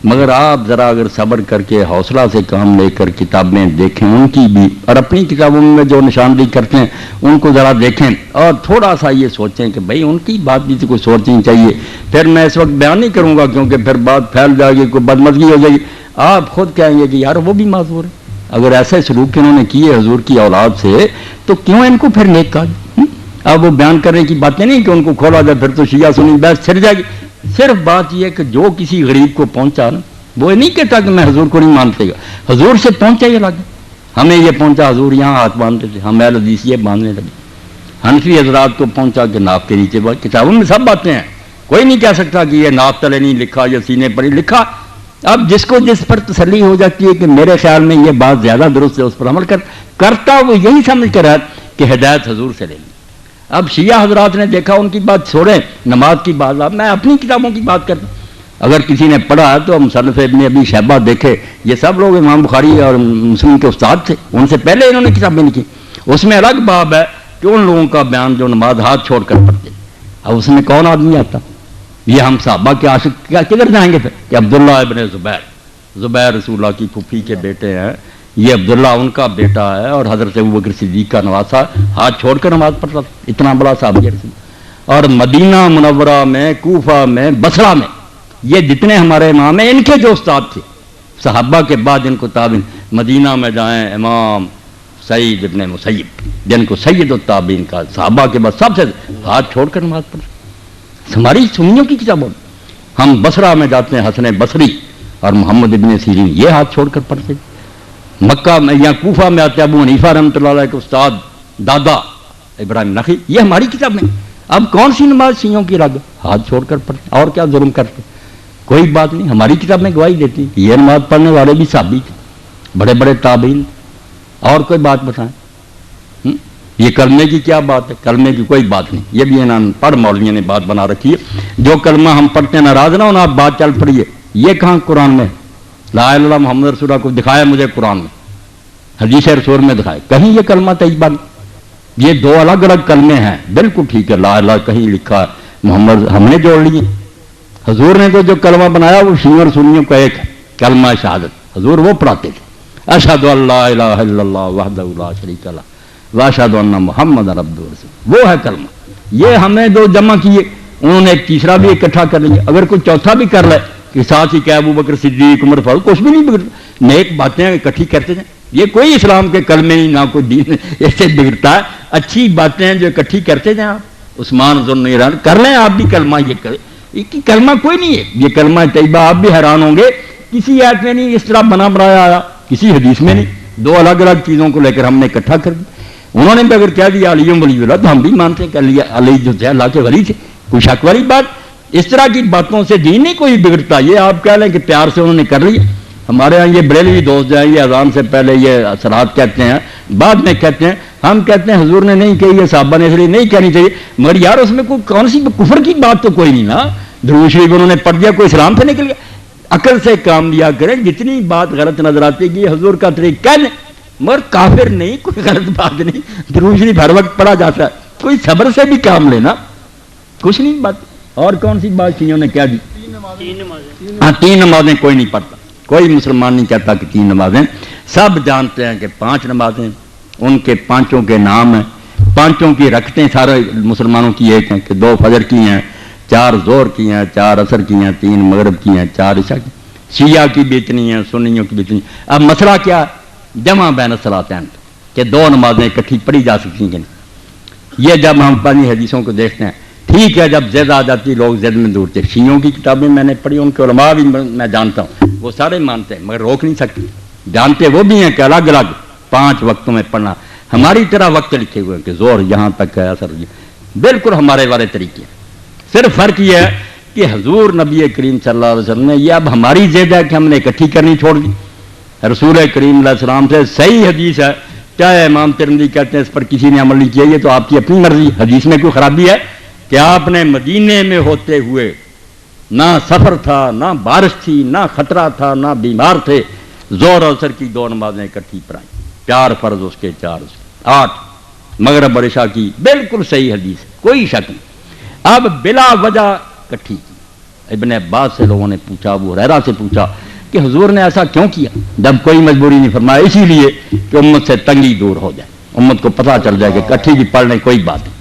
مگر آپ ذرا اگر صبر کر کے حوصلہ سے کام لے کر کتابیں دیکھیں ان کی بھی، اور اپنی کتابوں میں جو نشاندہی کرتے ہیں ان کو ذرا دیکھیں اور تھوڑا سا یہ سوچیں کہ بھئی ان کی بات بھی تو کوئی سوچنی چاہیے. پھر میں اس وقت بیان نہیں کروں گا کیونکہ پھر بات پھیل جائے گی، کوئی بدمزگی ہو جائے گی. آپ خود کہیں گے کہ یار وہ بھی معذور ہے، اگر ایسے سلوک انہوں نے کیے حضور کی اولاد سے تو کیوں ان کو پھر نیک کہا. اب وہ بیان کرنے کی باتیں نہیں کہ ان کو کھولا جائے، پھر تو شیعہ سنی بحث چھڑ جائے گی. صرف بات یہ کہ جو کسی غریب کو پہنچا نا، وہ نہیں کہتا کہ میں حضور کو نہیں مانتے گا، حضور سے پہنچا یہ لگا. ہمیں یہ پہنچا حضور یہاں ہاتھ باندھتے تھے، ہم اہل حدیث یہ باندھنے لگے. حنفی حضرات کو پہنچا کہ ناف کے نیچے بات، کتابوں میں سب باتیں ہیں، کوئی نہیں کہہ سکتا کہ یہ ناف تلے نہیں لکھا یا سینے پر ہی لکھا. اب جس کو جس پر تسلی ہو جاتی ہے کہ میرے خیال میں یہ بات زیادہ درست ہے اس پر عمل کرتا وہ یہی سمجھ کر ہے کہ ہدایت حضور سے لے لی. اب شیعہ حضرات نے دیکھا ان کی بات چھوڑیں، نماز کی بات. اب میں اپنی کتابوں کی بات کرتا ہوں، اگر کسی نے پڑھا ہے تو مصنف ابن ابی شیبہ دیکھے، یہ سب لوگ امام بخاری اور مسلم کے استاد تھے، ان سے پہلے انہوں نے کتابیں لکھی. اس میں الگ باب ہے کہ ان لوگوں کا بیان جو نماز ہاتھ چھوڑ کر پڑھتے. اب اس میں کون آدمی آتا؟ یہ ہم صحابہ کے عاشق کیا کدھر جائیں گے پھر کہ عبداللہ ابن زبیر رسول اللہ کی پھوپھی کے بیٹے ہیں، یہ عبداللہ ان کا بیٹا ہے اور حضرت ابوبکر صدیق کا نواسا، ہاتھ چھوڑ کر نماز پڑھتا تھا، اتنا بڑا صحابی رسول. اور مدینہ منورہ میں، کوفہ میں، بصرہ میں یہ جتنے ہمارے امام ہیں ان کے جو استاد تھے صحابہ کے بعد ان کو تابعین، مدینہ میں جائیں امام سعید ابن مسیب جن کو سید التابعین کا، صحابہ کے بعد سب سے ہاتھ چھوڑ کر نماز پڑھتے. ہماری سنیوں کی کتابوں میں ہم بصرہ میں جاتے ہیں، حسن بصری اور محمد ابن سیرین یہ ہاتھ چھوڑ کر پڑھتے. مکہ میں یا کوفہ میں آتے ابو حنیفہ رحمۃ اللہ علیہ کے استاد دادا ابراہیم نخعی، یہ ہماری کتاب میں. اب کون سی نماز شیعوں کی رگ ہاتھ چھوڑ کر پڑھتے اور کیا ظلم کرتے؟ کوئی بات نہیں، ہماری کتاب میں گواہی دیتی یہ نماز پڑھنے والے بھی صحابی تھے، بڑے بڑے تابعین. اور کوئی بات بتائیں. یہ کلمے کی کیا بات ہے؟ کلمے کی کوئی بات نہیں، یہ بھی انہوں پڑھ مولویوں نے بات بنا رکھی ہے، جو کلمہ ہم پڑھتے ہیں ناراض نہ ہونا، آپ بات چل پڑی ہے، یہ کہاں قرآن میں لا الہ الا اللہ محمد رسول اللہ کو دکھایا مجھے قرآن میں، حدیث رسول میں دکھائے، کہیں یہ کلمہ طیبہ نہیں، یہ دو الگ الگ کلمے ہیں، بالکل ٹھیک ہے، لا الہ کہیں لکھا ہے، محمد ہم نے جوڑ لیے، حضور نے تو جو کلمہ بنایا وہ شیعوں اور سنیوں کا ایک ہے، کلمہ شہادت، حضور وہ پڑھاتے تھے، اشہد ان لا الہ الا اللہ وحدہ لا شریک لہ واشہد ان محمد عبدہ ورسولہ، وہ ہے کلمہ، یہ ہمیں دو جمع کیے، انہوں نے ایک تیسرا بھی اکٹھا کر لیا، اگر کوئی چوتھا بھی کر لے کہ ساتھ ہی کہ ابو بکر صدیق عمر فاروق، کچھ بھی نہیں بگڑتا، نیک باتیں اکٹھی کرتے ہیں، یہ کوئی اسلام کے کلمے نہیں، نہ کوئی دین ایسے بگڑتا ہے، اچھی باتیں ہیں جو اکٹھی کرتے ہیں آپ، عثمان ذو النورین کر لیں آپ بھی کلمہ، یہ کریں، یہ کلمہ کوئی نہیں ہے، یہ کلمہ طیبہ، آپ بھی حیران ہوں گے، کسی آیت میں نہیں اس طرح بنا بنایا آیا، کسی حدیث میں نہیں، دو الگ الگ چیزوں کو لے کر ہم نے اکٹھا کر دیا، انہوں نے بھی اگر کہہ دیا علی ولی اللہ تو ہم بھی مانتے ہیں کہ علی جو تھے اللہ کے ولی تھے، کوئی شک والی بات، اس طرح کی باتوں سے دین نہیں کوئی بگڑتا، یہ آپ کہہ لیں کہ پیار سے انہوں نے کر لیا، ہمارے ہاں یہ بریلوی دوست جو ہیں یہ اذان سے پہلے یہ اثرات کہتے ہیں، بعد میں کہتے ہیں، ہم کہتے ہیں حضور نے نہیں کہی ہے، صحابہ نے اس لیے نہیں کہنی چاہیے، مگر یار اس میں کوئی کون سی کفر کی بات تو کوئی نہیں نا، درود شریف انہوں نے پڑھ دیا، کوئی اسلام سے نکل گیا، عقل سے کام لیا کریں، جتنی بات غلط نظر آتی ہے کہ حضور کا طریقہ کہہ لیں، مگر کافر نہیں، کوئی غلط بات نہیں، درود شریف ہر وقت پڑھا جاتا ہے، کوئی صبر سے بھی کام لینا، کچھ نہیں بات، اور کون سی بات چیزوں نے کیا دی؟ ہاں 3 نمازیں کوئی نہیں پڑھتا، کوئی مسلمان نہیں کہتا کہ 3 نمازیں، سب جانتے ہیں کہ 5 نمازیں، ان کے 5 کے نام ہیں، 5 کی رکھتے ہیں سارے مسلمانوں کی ایک ہیں کہ 2 فجر کی ہیں، 4 ظہر کی ہیں، 4 عصر کی ہیں، 3 مغرب کی ہیں، 4 عشاء کی، شیعہ کی بھی اتنی ہیں، سنیوں کی بھی اتنی، اب مسئلہ کیا ہے؟ جمع بین الصلاتین کہ 2 نمازیں اکٹھی پڑھی جا سکتی ہیں، یہ جب ہم پانی حدیثوں کو دیکھتے ہیں، ٹھیک ہے جب زد آ جاتی لوگ زد میں دورتے، شیعوں کی کتابیں میں نے پڑھی، ان کے علماء بھی میں جانتا ہوں، وہ سارے مانتے ہیں مگر روک نہیں سکتے، جانتے وہ بھی ہیں کہ الگ الگ 5 وقتوں میں پڑھنا، ہماری طرح وقت لکھے ہوئے ہیں کہ زور یہاں تک ہے، اثر بالکل ہمارے والے طریقے، صرف فرق یہ ہے کہ حضور نبی کریم صلی اللہ علیہ وسلم نے، یہ اب ہماری زد ہے کہ ہم نے اکٹھی کرنی چھوڑ دی، رسول کریم علیہ السلام سے صحیح حدیث ہے، چاہے امام ترمذی کہتے ہیں اس پر کسی نے عمل نہیں کیا، یہ تو آپ کی اپنی مرضی، حدیث میں کوئی خرابی ہے کہ آپ نے مدینے میں ہوتے ہوئے نہ سفر تھا، نہ بارش تھی، نہ خطرہ تھا، نہ بیمار تھے، ظہر اور عصر کی 2 نمازیں اکٹھی پڑھائیں، 4 فرض اس کے 4 اس کے 8 مغرب اور عشاء کی، بالکل صحیح حدیث، کوئی شک نہیں، اب بلا وجہ اکٹھی کی، ابن عباس سے لوگوں نے پوچھا، ابو ہریرہ سے پوچھا کہ حضور نے ایسا کیوں کیا، جب کوئی مجبوری نہیں فرمایا، اسی لیے کہ امت سے تنگی دور ہو جائے، امت کو پتہ چل جائے کہ اکٹھی بھی پڑھنے کوئی بات نہیں،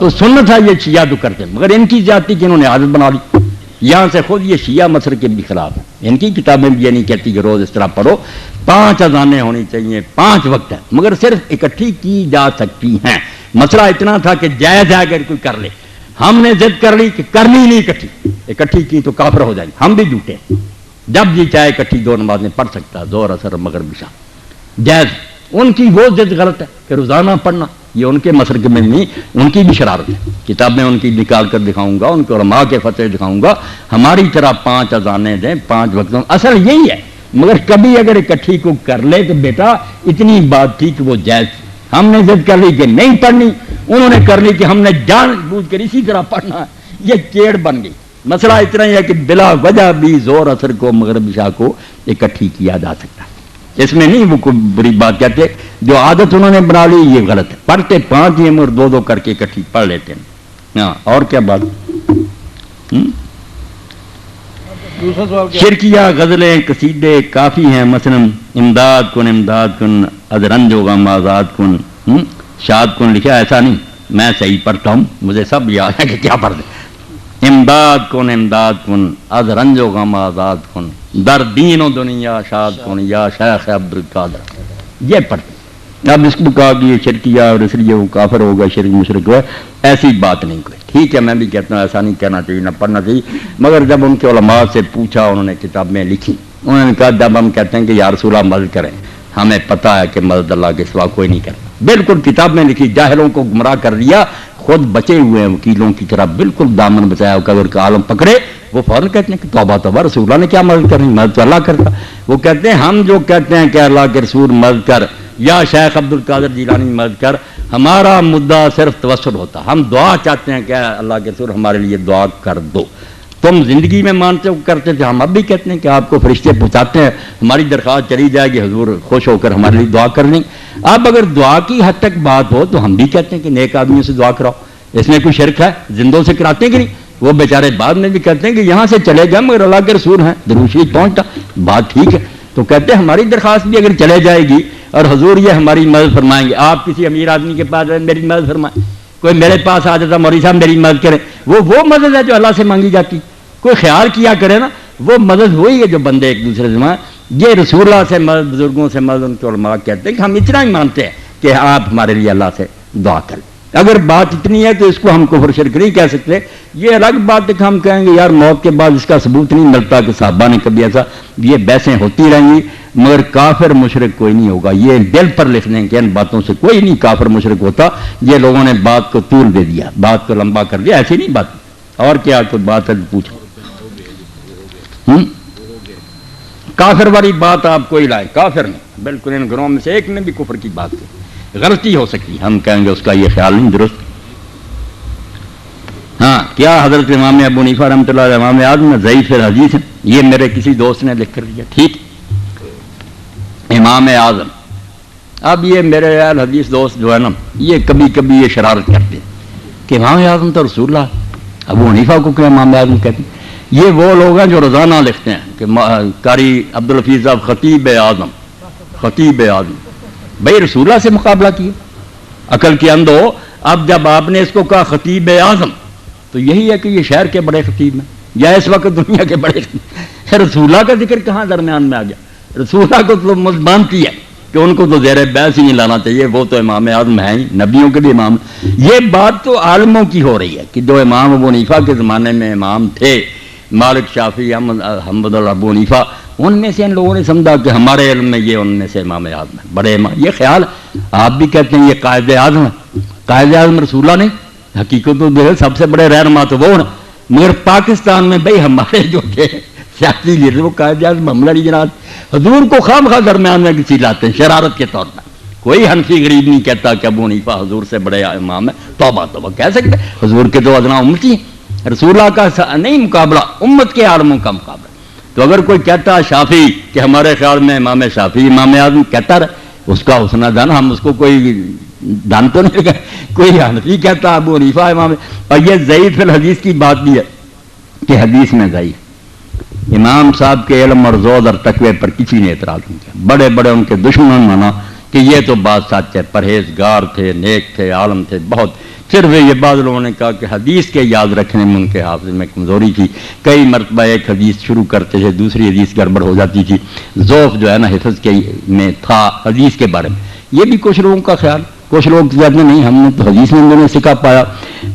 تو سنت ہے یہ شیعہ تو کرتے ہیں، مگر ان کی زیادتی کہ انہوں نے عادت بنا لی، یہاں سے خود یہ شیعہ مسلک کے بھی خلاف ہے، ان کی کتابیں بھی یہ نہیں کہتی کہ روز اس طرح پڑھو، 5 اذانیں ہونی چاہیے، 5 وقت ہے، مگر صرف اکٹھی کی جا سکتی ہیں، مسئلہ اتنا تھا کہ جائز ہے اگر کوئی کر لے، ہم نے ضد کر لی کہ کرنی نہیں اکٹھی کی تو کافر ہو جائیں گے، ہم بھی جھوٹے ہیں، جب جی چاہے اکٹھی 2 نمازیں پڑھ سکتا ہے، ظہر عصر مغرب عشاء جائز، ان کی وہ ضد غلط ہے کہ روزانہ پڑھنا، یہ ان کے مسلک میں نہیں، ان کی بھی شرارت ہے، کتابیں ان کی نکال کر دکھاؤں گا، ان کے علماء کے فتوے دکھاؤں گا، ہماری طرح 5 اذانیں دیں 5 وقتوں، اصل یہی ہے، مگر کبھی اگر اکٹھی کو کر لے تو بیٹا اتنی بات تھی کہ وہ جائز تھی، ہم نے ضد کر لی کہ نہیں پڑھنی، انہوں نے کر لی کہ ہم نے جان بوجھ کر اسی طرح پڑھنا ہے، یہ کیڑ بن گئی، مسئلہ اتنا ہی ہے کہ بلا وجہ بھی ظہر عصر کو مغرب عشاء کو اکٹھی کیا جا سکتا ہے، اس میں نہیں وہ کوئی بری بات کہتے، جو عادت انہوں نے بنا لی یہ غلط ہے، پڑھتے 5 ہی اور 2 کر کے اکٹھی پڑھ لیتے ہیں، ہاں اور کیا بات، شرکیہ غزلیں قصیدے کافی ہیں، مثلا امداد کن از رنج و غم آزاد کن، شاد کن لکھا، ایسا نہیں میں صحیح پڑھتا ہوں، مجھے سب یاد ہے کہ کیا پڑھ دیں، امداد کن از رنج و غم آزاد کن، در دین و دنیا شاد کن یا شیخ عبد القادر، یہ پڑھتے ہیں، اب اس کو کہا کہ یہ شرکیہ اور اس لیے وہ کافر ہوگا، شرک مشرک ہوا، ایسی بات نہیں کوئی، ٹھیک ہے میں بھی کہتا ہوں ایسا نہیں کہنا چاہیے، نہ پڑھنا چاہیے، مگر جب ان کے علماء سے پوچھا، انہوں نے کتابیں لکھی، انہوں نے کہا جب ہم کہتے ہیں کہ یا رسول اللہ مدد کریں، ہمیں پتہ ہے کہ مدد اللہ کے سوا کوئی نہیں کرتا، بالکل کتابیں لکھی، جاہلوں کو گمراہ کر دیا، خود بچے ہوئے ہیں وکیلوں کی طرح، بالکل دامن بچایا، اگر کا عالم پکڑے وہ فوراً کہتے ہیں کہ توبہ توبہ رسول اللہ نے کیا مدد کرنی، مدد تو اللہ کرتا، وہ کہتے ہیں ہم جو کہتے ہیں کہ اللہ کے رسول مدد کر یا شیخ عبد القادر جیلانی مدد کر، ہمارا مدعا صرف توسل ہوتا، ہم دعا چاہتے ہیں کہ اللہ کے رسول ہمارے لیے دعا کر دو. تم زندگی میں مانتے ہو کرتے تھے، ہم اب بھی کہتے ہیں کہ آپ کو فرشتے پہنچاتے ہیں، ہماری درخواست چلی جائے گی، حضور خوش ہو کر ہمارے لیے دعا کر لیں. اب اگر دعا کی حد تک بات ہو تو ہم بھی کہتے ہیں کہ نیک آدمیوں سے دعا کراؤ. اس میں کوئی شرک ہے؟ زندوں سے کراتے ہیں کہ نہیں؟ وہ بیچارے بعد میں بھی کہتے ہیں کہ یہاں سے چلے گئے مگر اللہ کے رسول ہیں، درود شریف پہنچتا، بات ٹھیک ہے. تو کہتے ہیں ہماری درخواست بھی اگر چلے جائے گی اور حضور یہ ہماری مدد فرمائیں گے. آپ کسی امیر آدمی کے پاس میری مدد فرمائیں، کوئی میرے پاس آ جاتا مولوی صاحب میری مدد کریں، وہ مدد ہے جو اللہ سے مانگی جاتی. کوئی خیال کیا کرے نا، وہ مدد وہی ہے جو بندے ایک دوسرے سے مانگیں. یہ رسول اللہ سے مدد، بزرگوں سے مدد، ان کے علماء کہتے ہیں کہ ہم اتنا ہی مانتے ہیں کہ آپ ہمارے لیے اللہ سے دعا کریں. اگر بات اتنی ہے کہ اس کو ہم کفر شرک نہیں کہہ سکتے، یہ الگ بات ہے کہ ہم کہیں گے یار موت کے بعد اس کا ثبوت نہیں ملتا کہ صحابہ نے کبھی ایسا. یہ بحثیں ہوتی رہیں گی مگر کافر مشرک کوئی نہیں ہوگا. یہ دل پر لکھ دیں کہ ان باتوں سے کوئی نہیں کافر مشرک ہوتا. یہ لوگوں نے بات کو طول دے دیا، بات کو لمبا کر دیا، ایسی نہیں بات. اور کیا کوئی بات ہے پوچھو. کافر والی بات آپ کوئی لائیں، کافر نہیں، بالکل ان گھروں میں سے ایک میں بھی کفر کی بات ہے، غلطی ہو سکتی، ہم کہیں گے اس کا یہ خیال نہیں درست. ہاں کیا حضرت امام ابو حنیفہ رحمۃ اللہ علیہ امام اعظم ضعیف الحدیث ہیں؟ یہ میرے کسی دوست نے لکھ کر دیا. ٹھیک، امام اعظم. اب یہ میرے اہل حدیث دوست جو ہے نا، یہ کبھی کبھی یہ شرارت کرتے ہیں کہ امام اعظم تو رسول اللہ، ابو حنیفہ کو کیا امام اعظم کہتے ہیں. یہ وہ لوگ ہیں جو روزانہ لکھتے ہیں کہ قاری عبدالحفیظ صاحب خطیب اعظم، خطیب اعظم. بھائی رسول اللہ سے مقابلہ کیا، عقل کے اندھو. اب جب آپ نے اس کو کہا خطیب اعظم تو یہی ہے کہ یہ شہر کے بڑے خطیب ہیں یا اس وقت دنیا کے بڑے خطیب. رسول اللہ کا ذکر کہاں درمیان میں آ گیا؟ رسول اللہ کو تو مانتی ہے کہ ان کو تو زیر بحث ہی نہیں لانا چاہیے، وہ تو امام اعظم ہیں ہی، نبیوں کے بھی امام. یہ بات تو عالموں کی ہو رہی ہے کہ جو امام ابو حنیفہ کے زمانے میں امام تھے، مالک، شافعی، احمد، ابو حنیفہ، ان میں سے ان لوگوں نے سمجھا کہ ہمارے علم میں یہ ان میں سے امام اعظم ہے، بڑے امام. یہ خیال آپ بھی کہتے ہیں یہ قائد اعظم ہے. قائد اعظم رسول اللہ نہیں، حقیقت تو سب سے بڑے رہنما تو وہ ہیں. مگر پاکستان میں بھائی ہمارے جو تھے سیاسی لیڈر وہ قائد اعظم حملہ علی جناب حضور کو خام خواہ درمیان میں کسی لاتے ہیں شرارت کے طور پر. کوئی حنفی غریب نہیں کہتا کہ ابو حنیفہ حضور سے بڑے امام ہے. توبہ توبہ کہہ سکتے، حضور کے تو ادنا امتی ہیں، رسول اللہ کا نہیں مقابلہ، امت کے عالموں کا مقابلہ. تو اگر کوئی کہتا شافعی کہ ہمارے خیال میں امام شافعی امام اعظم کہتا رہے، اس کا حسنہ دان، ہم اس کو کوئی دان تو نہیں لگا. کوئی حنفی کہتا ابو حنیفہ امام. اور یہ ضعیف الحدیث کی بات بھی ہے کہ حدیث میں ضعیف. امام صاحب کے علم اور زود اور تقوی پر کسی نے اعتراض نہیں کیا. بڑے بڑے ان کے دشمن مانا کہ یہ تو بات سچ ہے، پرہیزگار تھے، نیک تھے، عالم تھے بہت. صرف یہ بعض لوگوں نے کہا کہ حدیث کے یاد رکھنے میں ان کے حافظ میں کمزوری تھی. کئی مرتبہ ایک حدیث شروع کرتے تھے، دوسری حدیث گڑبڑ ہو جاتی تھی. ذوق جو ہے نا حفظ کے میں تھا حدیث کے بارے میں. یہ بھی کچھ لوگوں کا خیال، کچھ لوگ کہتے نہیں ہم نے تو حدیث میں انہوں نے سکھا پایا.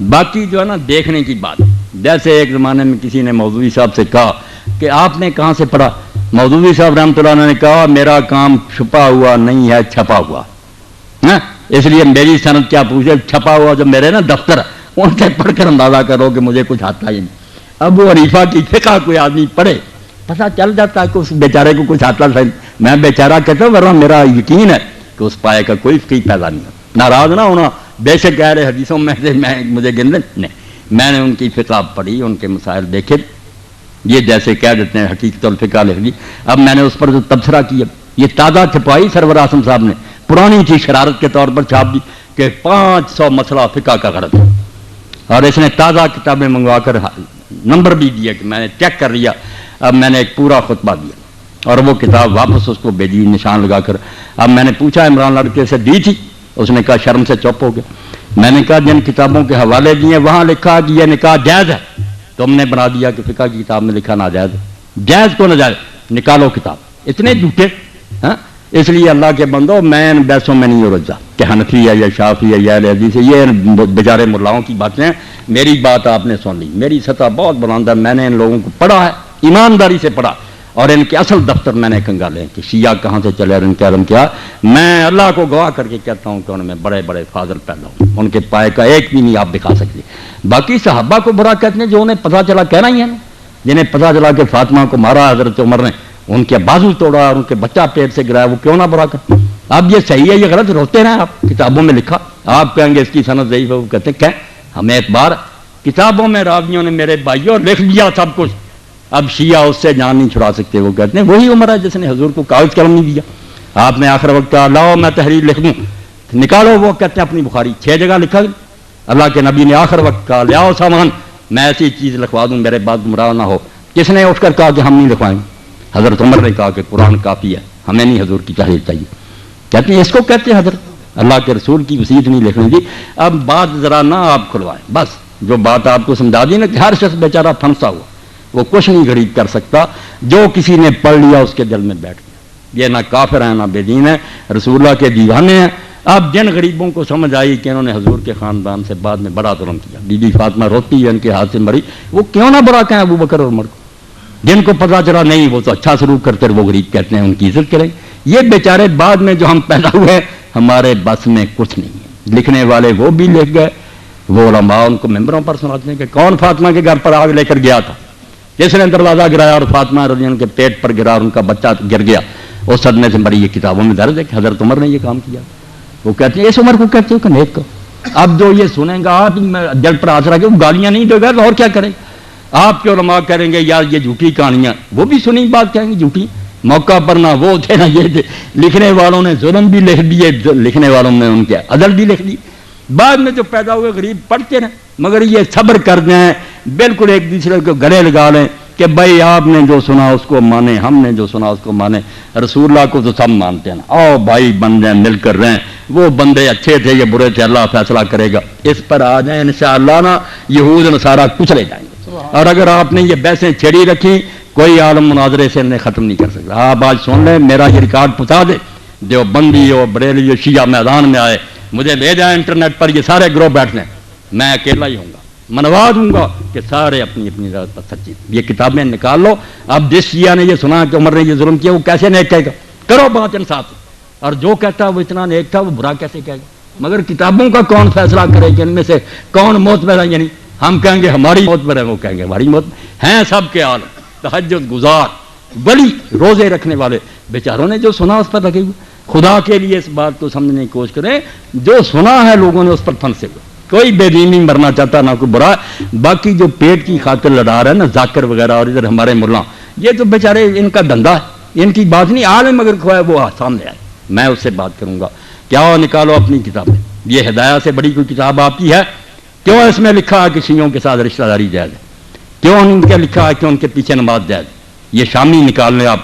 باقی جو ہے نا دیکھنے کی بات. جیسے ایک زمانے میں کسی نے مودودی صاحب سے کہا کہ آپ نے کہاں سے پڑھا؟ مودودی صاحب رحمۃ اللہ نے کہا میرا کام چھپا ہوا نہیں ہے، چھپا ہوا. اس لیے میری سند کیا پوچھے، چھپا ہوا جو میرے نا دفتر ان سے پڑھ کر اندازہ کرو کہ مجھے کچھ آتا ہی نہیں. ابو حنیفہ کی فقہ کوئی آدمی پڑھے پتہ چل جاتا ہے کہ اس بیچارے کو کچھ آتا ہے. میں بیچارہ کہتا ہوں ورنہ میرا یقین ہے کہ اس پائے کا کوئی فقہ پیدا نہیں. ناراض نہ ہونا، بے شک کہہ رہے حدیثوں میں سے میں مجھے گن نہیں، میں نے ان کی فقہ پڑھی، ان کے مسائل دیکھے. یہ جیسے کہہ دیتے ہیں حقیقت الفقہ لکھ دی. اب میں نے اس پر جو تبصرہ کیا، یہ تازہ چھپائی سرور اعظم صاحب نے، پرانی چیز شرارت کے طور پر چھاپ دی کہ 500 مسئلہ فقہ کا غرض ہے. اور اس نے تازہ کتابیں منگوا کر نمبر بھی دیا کہ میں نے چیک کر لیا. اب میں نے ایک پورا خطبہ دیا اور وہ کتاب واپس اس کو بھیجی نشان لگا کر. اب میں نے پوچھا عمران لڑکے سے دی تھی، اس نے کہا شرم سے چپ ہو گیا. میں نے کہا جن کتابوں کے حوالے دیے وہاں لکھا کہ یہ نکاح جائز ہے، تم نے بنا دیا کہ فقہ کی کتاب میں لکھا ناجائز ہے. جائز کو ناجائز نکالو کتاب. اتنے جھوٹے. اس لیے اللہ کے بندو میں ان بحثوں میں نہیں الجھا کہ حنفی ہے یا شافعی ہے یا اہل حدیث ہے، یہ بیچارے ملاؤں کی باتیں ہیں. میری بات آپ نے سن لی، میری سطح بہت بلند ہے. میں نے ان لوگوں کو پڑھا ہے، ایمانداری سے پڑھا، اور ان کے اصل دفتر میں نے کنگالے کہ شیعہ کہاں سے چلے اور ان کا علم کیا. میں اللہ کو گواہ کر کے کہتا ہوں کہ ان میں بڑے بڑے فاضل پیدا ہوں، ان کے پائے کا ایک بھی نہیں آپ دکھا سکتے. باقی صحابہ کو برا کہتے ہیں جو انہیں پتہ چلا، کہنا ہی ہے نا، جنہیں پتہ چلا کہ فاطمہ کو مارا حضرت عمر نے، ان کے بازو توڑا اور ان کے بچہ پیٹ سے گرایا، وہ کیوں نہ برا کرتے. اب یہ صحیح ہے یہ غلط روتے رہے آپ، کتابوں میں لکھا، آپ کہیں گے اس کی سند ضعیف ہے، وہ کہتے ہیں کہ ہمیں اعتبار کتابوں میں راویوں نے میرے بھائیوں لکھ لیا سب کچھ، اب شیعہ اس سے جان نہیں چھڑا سکتے. وہ کہتے ہیں وہی عمر ہے جس نے حضور کو کاغذ قلم نہیں دیا. آپ نے آخر وقت کہا لاؤ میں تحریر لکھ دوں، نکالو. وہ کہتے ہیں اپنی بخاری 6 جگہ لکھا. اللہ کے نبی نے آخر وقت کہا لیاؤ سامان، میں ایسی چیز لکھوا دوں میرے بعد گمراہ نہ ہو. کس نے اٹھ کر کہا کہ ہم نہیں لکھوائیں؟ حضرت عمر نے کہا کہ قرآن کافی ہے، ہمیں نہیں حضور کی تحریر چاہیے. کہتے ہیں اس کو کہتے ہیں حضرت اللہ کے رسول کی وصیت نہیں لکھنے دی. اب بات ذرا نہ آپ کھلوائیں، بس جو بات آپ کو سمجھا دی نا کہ ہر شخص بیچارہ پھنسا ہوا، وہ کچھ نہیں غریب کر سکتا. جو کسی نے پڑھ لیا اس کے دل میں بیٹھ گیا. یہ نہ کافر ہیں نہ بے دین ہیں، رسول اللہ کے دیوانے ہیں. اب جن غریبوں کو سمجھ آئی کہ انہوں نے حضور کے خاندان سے بعد میں بڑا ظلم کیا، بی بی فاطمہ روتی ہے ان کے ہاتھ سے مری، وہ کیوں نہ برا کہیں ابو بکر اور عمر کو؟ جن کو پتا چلا نہیں وہ تو اچھا سلوک کرتے وہ غریب کہتے ہیں ان کی عزت کریں. یہ بیچارے بعد میں جو ہم پیدا ہوئے ہمارے بس میں کچھ نہیں ہے. لکھنے والے وہ بھی لکھ گئے، وہ علماء ان کو ممبروں پر سناتے ہیں کہ کون فاطمہ کے گھر پر آگ لے کر گیا تھا، جس نے دروازہ گرایا اور فاطمہ رضی اللہ عنہ کے پیٹ پر گرا اور ان کا بچہ گر گیا، اس صدمے سے مری. یہ کتابوں میں درج ہے کہ حضرت عمر نے یہ کام کیا. وہ کہتے ہیں اس عمر کو کہتے ہو کہ نیک کو. اب جو یہ سنیں گا آپ دل پر آسرا کہ وہ گالیاں نہیں دے گا اور کیا کریں. آپ کے علماء کریں گے یار یہ جھوٹی کہانیاں، وہ بھی سنی بات کہیں گے جھوٹی. موقع پر نہ وہ تھے نہ یہ تھے، لکھنے والوں نے ظلم بھی لکھ دیے، لکھنے والوں نے ان کے عدل بھی لکھ دی. بعد میں جو پیدا ہوئے غریب پڑھتے رہے، مگر یہ صبر کر دیں، بالکل ایک دوسرے کو گلے لگا لیں کہ بھائی آپ نے جو سنا اس کو مانے، ہم نے جو سنا اس کو مانے. رسول اللہ کو تو سب مانتے ہیں، آؤ بھائی بن جائیں، مل کر رہیں. وہ بندے اچھے تھے یہ برے تھے، اللہ فیصلہ کرے گا. اس پر آ جائیں انشاءاللہ نا یہود نصارہ کچلے جائیں گے. اور اگر آپ نے یہ بحثیں چھڑی رکھی کوئی عالم مناظرے سے انہیں ختم نہیں کر سکتا. آپ آج سن لیں، میرا یہ ریکارڈ پہنچا دے، دیوبندی ہو بریلوی ہو شیعہ میدان میں آئے، مجھے بھیجا انٹرنیٹ پر، یہ سارے گروہ بیٹھ لیں، میں اکیلا ہی ہوں گا، منوا دوں گا کہ سارے اپنی اپنی ذات پر سچی. یہ کتابیں نکال لو. اب جس شیعہ نے یہ سنا کہ عمر نے یہ ظلم کیا وہ کیسے نیک کہے گا؟ کرو بات انصاف. اور جو کہتا وہ اتنا نیک تھا وہ برا کیسے کہے گا؟ مگر کتابوں کا کون فیصلہ کرے کہ ان میں سے کون معتبر ہے؟ یعنی ہم کہیں گے ہماری معتبر ہے، وہ کہیں گے ہماری معتبر ہیں. سب کے عالم تہجد گزار بڑی روزے رکھنے والے بیچاروں نے جو سنا اس پر لگے ہوئے. خدا کے لیے اس بات کو سمجھنے کی کوشش کریں، جو سنا ہے لوگوں نے اس پر پھنسے ہوئے. کوئی بے دین نہیں مرنا چاہتا نہ کوئی برا. باقی جو پیٹ کی خاطر لڑا رہا ہے نا ذاکر وغیرہ اور ادھر ہمارے ملا، یہ تو بیچارے ان کا دھندا ہے، ان کی بات نہیں. عالم اگر کھوائے وہ سامنے آئے، میں اس سے بات کروں گا. کیا نکالو اپنی کتابیں. یہ ہدایہ سے بڑی کوئی کتاب آپ کی ہے؟ کیوں اس میں لکھا ہے کہ شیعوں کے ساتھ رشتہ داری جائز ہے؟ کیوں ان کے لکھا ہے کہ ان کے پیچھے نماز جائز؟ یہ شامی نکال لیں آپ،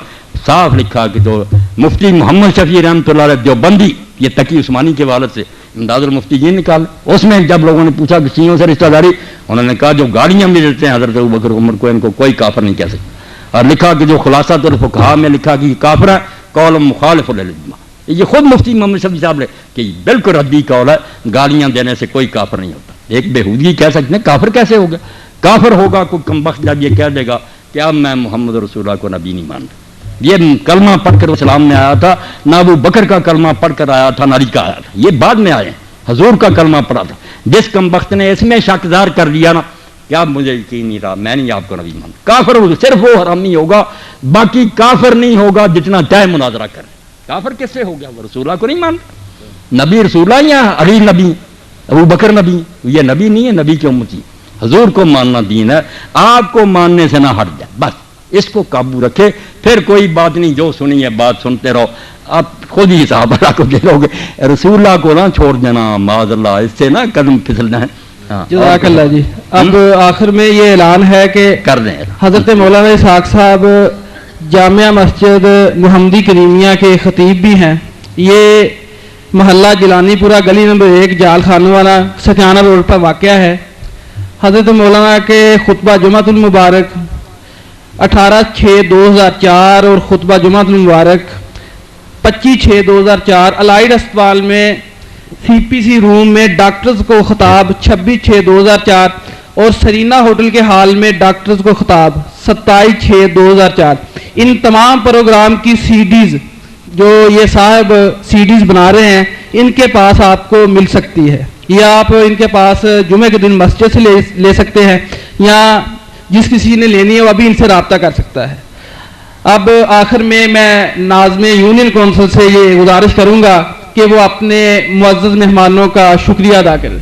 صاف لکھا کہ جو مفتی محمد شفیع رحمۃ اللہ علیہ دیوبندی، یہ تقی عثمانی کے والد سے امداد المفتی جی نکال. اس میں جب لوگوں نے پوچھا کہ شیعوں سے رشتہ داری، انہوں نے کہا جو گاڑیاں بھی دیتے ہیں حضرت ابوبکر عمر کو ان کو کوئی کافر نہیں کہہ سکتا. اور لکھا کہ جو خلاصہ الفقہاء میں لکھا کہ یہ کافر ہے، قول مخالف للاجماع. یہ خود مفتی محمد شفیع صاحب نے کہ بالکل ردی قول ہے، گالیاں دینے سے کوئی کافر نہیں ہوتا. ایک بےہودگی کہہ سکتے ہیں، کافر کیسے ہوگا؟ کافر ہوگا کوئی کمبخت جب یہ کہہ دے گا کہ اب میں محمد رسول اللہ کو نبی نہیں مانتا. یہ کلمہ پڑھ کر اسلام میں آیا تھا، نہ ابو بکر کا کلمہ پڑھ کر آیا تھا، نہ علی کا آیا تھا. یہ بعد میں آئے، حضور کا کلمہ پڑھا تھا. جس کمبخت نے اس میں شک ظاہر کر لیا نا کہ اب مجھے یقین نہیں رہا، میں نہیں آپ کو نبی مانتا، کافر ہوگا. صرف وہ حرامی ہوگا، باقی کافر نہیں ہوگا جتنا چاہے مناظرہ کرے. کافر کس سے ہو گیا؟ وہ رسول اللہ کو نہیں مانتا. نبی رسول اللہ یا علی نبی، ابو بکر نبی؟ یہ نبی نہیں ہے، نبی کی امتی. حضور کو ماننا دین ہے، آپ کو ماننے سے نہ ہٹ جائے. بس اس کو قابو رکھے، پھر کوئی بات نہیں، جو سنی ہے بات سنتے رہو. آپ خود ہی صحابہ اللہ کو دیکھو گے، رسول اللہ کو نہ چھوڑ دینا معاذ اللہ، اس سے نہ قدم پھسلنا ہے. جزاک اللہ جی. اب آخر میں یہ اعلان ہے کہ کر دیں حضرت مولانا اسحاق صاحب جامعہ مسجد محمدی کریمیہ کے خطیب بھی ہیں. یہ محلہ جیلانی پورہ گلی نمبر 1 جال خانہ والا سکھیانہ روڈ پر واقع ہے. حضرت مولانا کے خطبہ جمعۃ المبارک 18/6/2004 اور خطبہ جمعۃ المبارک 25/6/2004 الائڈ اسپتال میں CPC روم میں ڈاکٹرز کو خطاب 26/6/2004 اور سرینا ہوٹل کے ہال میں ڈاکٹرز کو خطاب 27/6/2004. ان تمام پروگرام کی CDs جو یہ صاحب CDs بنا رہے ہیں ان کے پاس آپ کو مل سکتی ہے، یا آپ ان کے پاس جمعہ کے دن مسجد سے لے سکتے ہیں، یا جس کسی نے لینی ہے وہ ابھی ان سے رابطہ کر سکتا ہے. اب آخر میں ناظم یونین کونسل سے یہ گزارش کروں گا کہ وہ اپنے معزز مہمانوں کا شکریہ ادا کریں.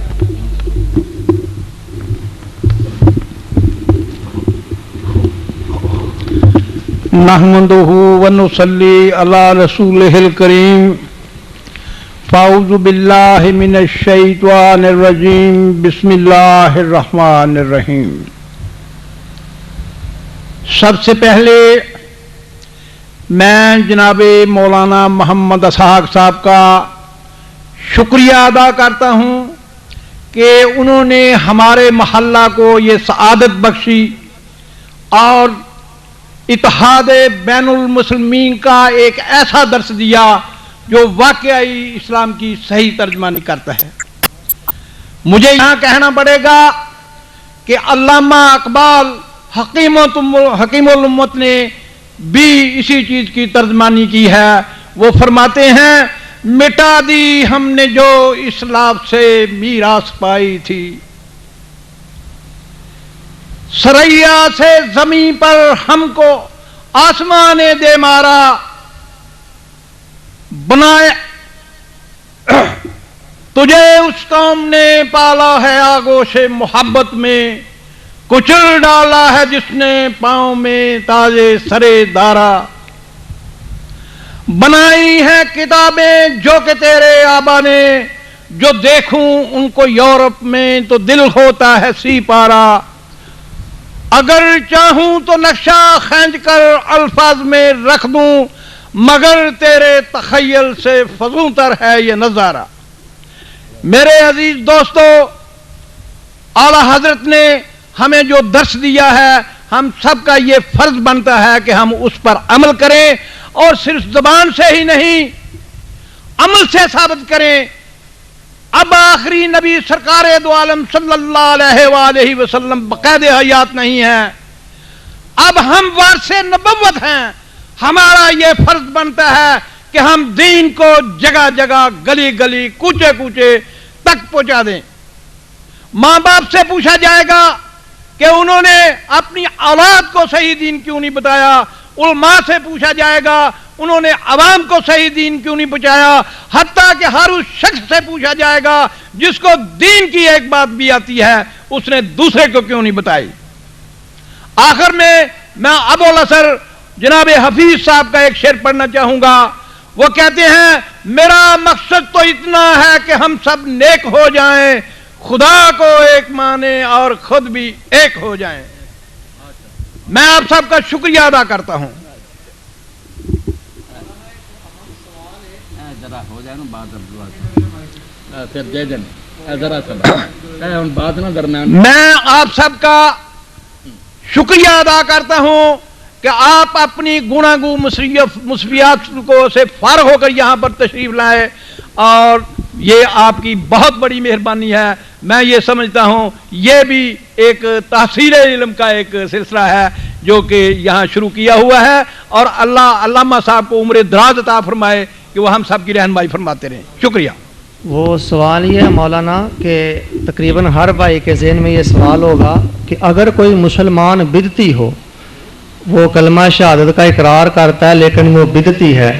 نحمدہ ونصلی علی رسولہ الکریم. فاعوذ باللہ من الشیطان الرجیم. بسم اللہ الرحمن الرحیم. سب سے پہلے میں جناب مولانا محمد اسحاق صاحب کا شکریہ ادا کرتا ہوں کہ انہوں نے ہمارے محلہ کو یہ سعادت بخشی اور اتحاد بین المسلمین کا ایک ایسا درس دیا جو واقعی اسلام کی صحیح ترجمانی کرتا ہے. مجھے یہاں کہنا پڑے گا کہ علامہ اقبال حکیم الامت نے بھی اسی چیز کی ترجمانی کی ہے. وہ فرماتے ہیں مٹا دی ہم نے جو اسلام سے میراث پائی تھی، سریا سے زمین پر ہم کو آسمان دے مارا، بنائے تجھے اس قوم نے پالا ہے آگوش محبت میں، کچل ڈالا ہے جس نے پاؤں میں تاجے سرے دارا. بنائی ہیں کتابیں جو کہ تیرے آبا نے، جو دیکھوں ان کو یورپ میں تو دل ہوتا ہے سی پارا. اگر چاہوں تو نقشہ کھینچ کر الفاظ میں رکھ دوں، مگر تیرے تخیل سے فزوں تر ہے یہ نظارہ. میرے عزیز دوستو، اعلی حضرت نے ہمیں جو درس دیا ہے، ہم سب کا یہ فرض بنتا ہے کہ ہم اس پر عمل کریں، اور صرف زبان سے ہی نہیں، عمل سے ثابت کریں. اب آخری نبی سرکار دو عالم صلی اللہ علیہ وآلہ وسلم بقید حیات نہیں ہے، اب ہم وارث نبوت ہیں. ہمارا یہ فرض بنتا ہے کہ ہم دین کو جگہ جگہ، گلی گلی، کوچے کوچے تک پہنچا دیں. ماں باپ سے پوچھا جائے گا کہ انہوں نے اپنی اولاد کو صحیح دین کیوں نہیں بتایا. علماء سے پوچھا جائے گا انہوں نے عوام کو صحیح دین کیوں نہیں پہنچایا. حتیٰ کہ ہر اس شخص سے پوچھا جائے گا جس کو دین کی ایک بات بھی آتی ہے، اس نے دوسرے کو کیوں نہیں بتائی. آخر میں ابو الاسر جناب حفیظ صاحب کا ایک شعر پڑھنا چاہوں گا. وہ کہتے ہیں میرا مقصد تو اتنا ہے کہ ہم سب نیک ہو جائیں، خدا کو ایک مانے اور خود بھی ایک ہو جائیں. میں آپ سب کا شکریہ ادا کرتا ہوں. میں آپ سب کا شکریہ ادا کرتا ہوں کہ آپ اپنی گناگو مصیبات کو سے فارغ ہو کر یہاں پر تشریف لائے، اور یہ آپ کی بہت بڑی مہربانی ہے. میں یہ سمجھتا ہوں یہ بھی ایک تحصیل علم کا ایک سلسلہ ہے جو کہ یہاں شروع کیا ہوا ہے، اور اللہ علامہ صاحب کو عمر دراز عطا فرمائے کہ وہ ہم سب کی رہنمائی فرماتے رہیں. شکریہ. وہ سوال یہ ہے مولانا کہ تقریباً ہر بھائی کے ذہن میں یہ سوال ہوگا کہ اگر کوئی مسلمان بدعتی ہو، وہ کلمہ شہادت کا اقرار کرتا ہے لیکن وہ بدعتی ہے،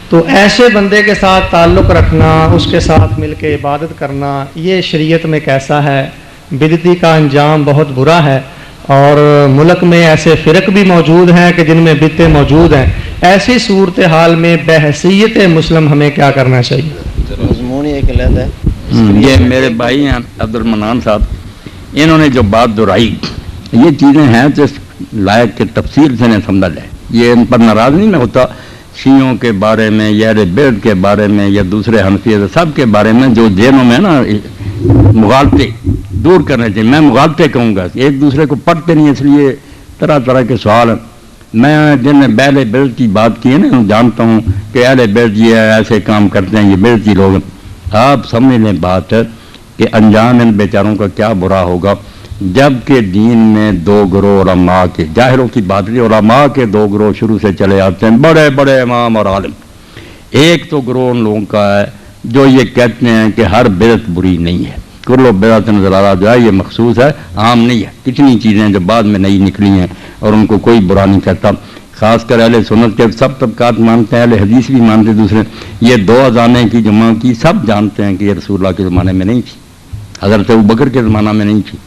تو ایسے بندے کے ساتھ تعلق رکھنا، اس کے ساتھ مل کے عبادت کرنا، یہ شریعت میں کیسا ہے؟ بدعتی کا انجام بہت برا ہے، اور ملک میں ایسے فرق بھی موجود ہیں کہ جن میں بدعتیں موجود ہیں. ایسی صورتحال میں بحیثیت مسلم ہمیں کیا کرنا چاہیے؟ یہ میرے بھائی ہیں عبد المنان صاحب، انہوں نے جو بات دہرائی، یہ چیزیں ہیں جو لائق کے تفصیل سے نہیں سمجھا جائے. یہ ان پر ناراض نہیں میں ہوتا. شیعوں کے بارے میں یا اہل بیت کے بارے میں یا دوسرے حنفی سب کے بارے میں جو ذہنوں میں نا مغالطے دور کرنے چاہیے. میں مغالطے کہوں گا، ایک دوسرے کو پڑھتے نہیں، اس لیے طرح طرح کے سوال ہیں. میں جن نے اہل بیت کی بات کی ہے نا، جانتا ہوں کہ اہل بیت یہ ایسے کام کرتے ہیں، یہ بیتی لوگ. آپ سمجھ لیں بات ہے کہ انجام ان بیچاروں کا کیا برا ہوگا جب کہ دین میں دو گروہ علماء کے، ظاہروں کی بات نہیں، علماء کے دو گروہ شروع سے چلے آتے ہیں، بڑے بڑے امام اور عالم. ایک تو گروہ ان لوگوں کا ہے جو یہ کہتے ہیں کہ ہر بدعت بری نہیں ہے، کل بدعت نظارہ جو ہے یہ مخصوص ہے، عام نہیں ہے. کتنی چیزیں جو بعد میں نئی نکلی ہیں اور ان کو کوئی برا نہیں کہتا. خاص کر اہل سنت کے سب طبقات مانتے ہیں، اہل حدیث بھی مانتے، دوسرے یہ 2 اذانیں کی جمع کی سب جانتے ہیں کہ یہ رسول اللہ کے زمانے میں نہیں تھی، حضرت ابوبکر کے زمانہ میں نہیں تھی،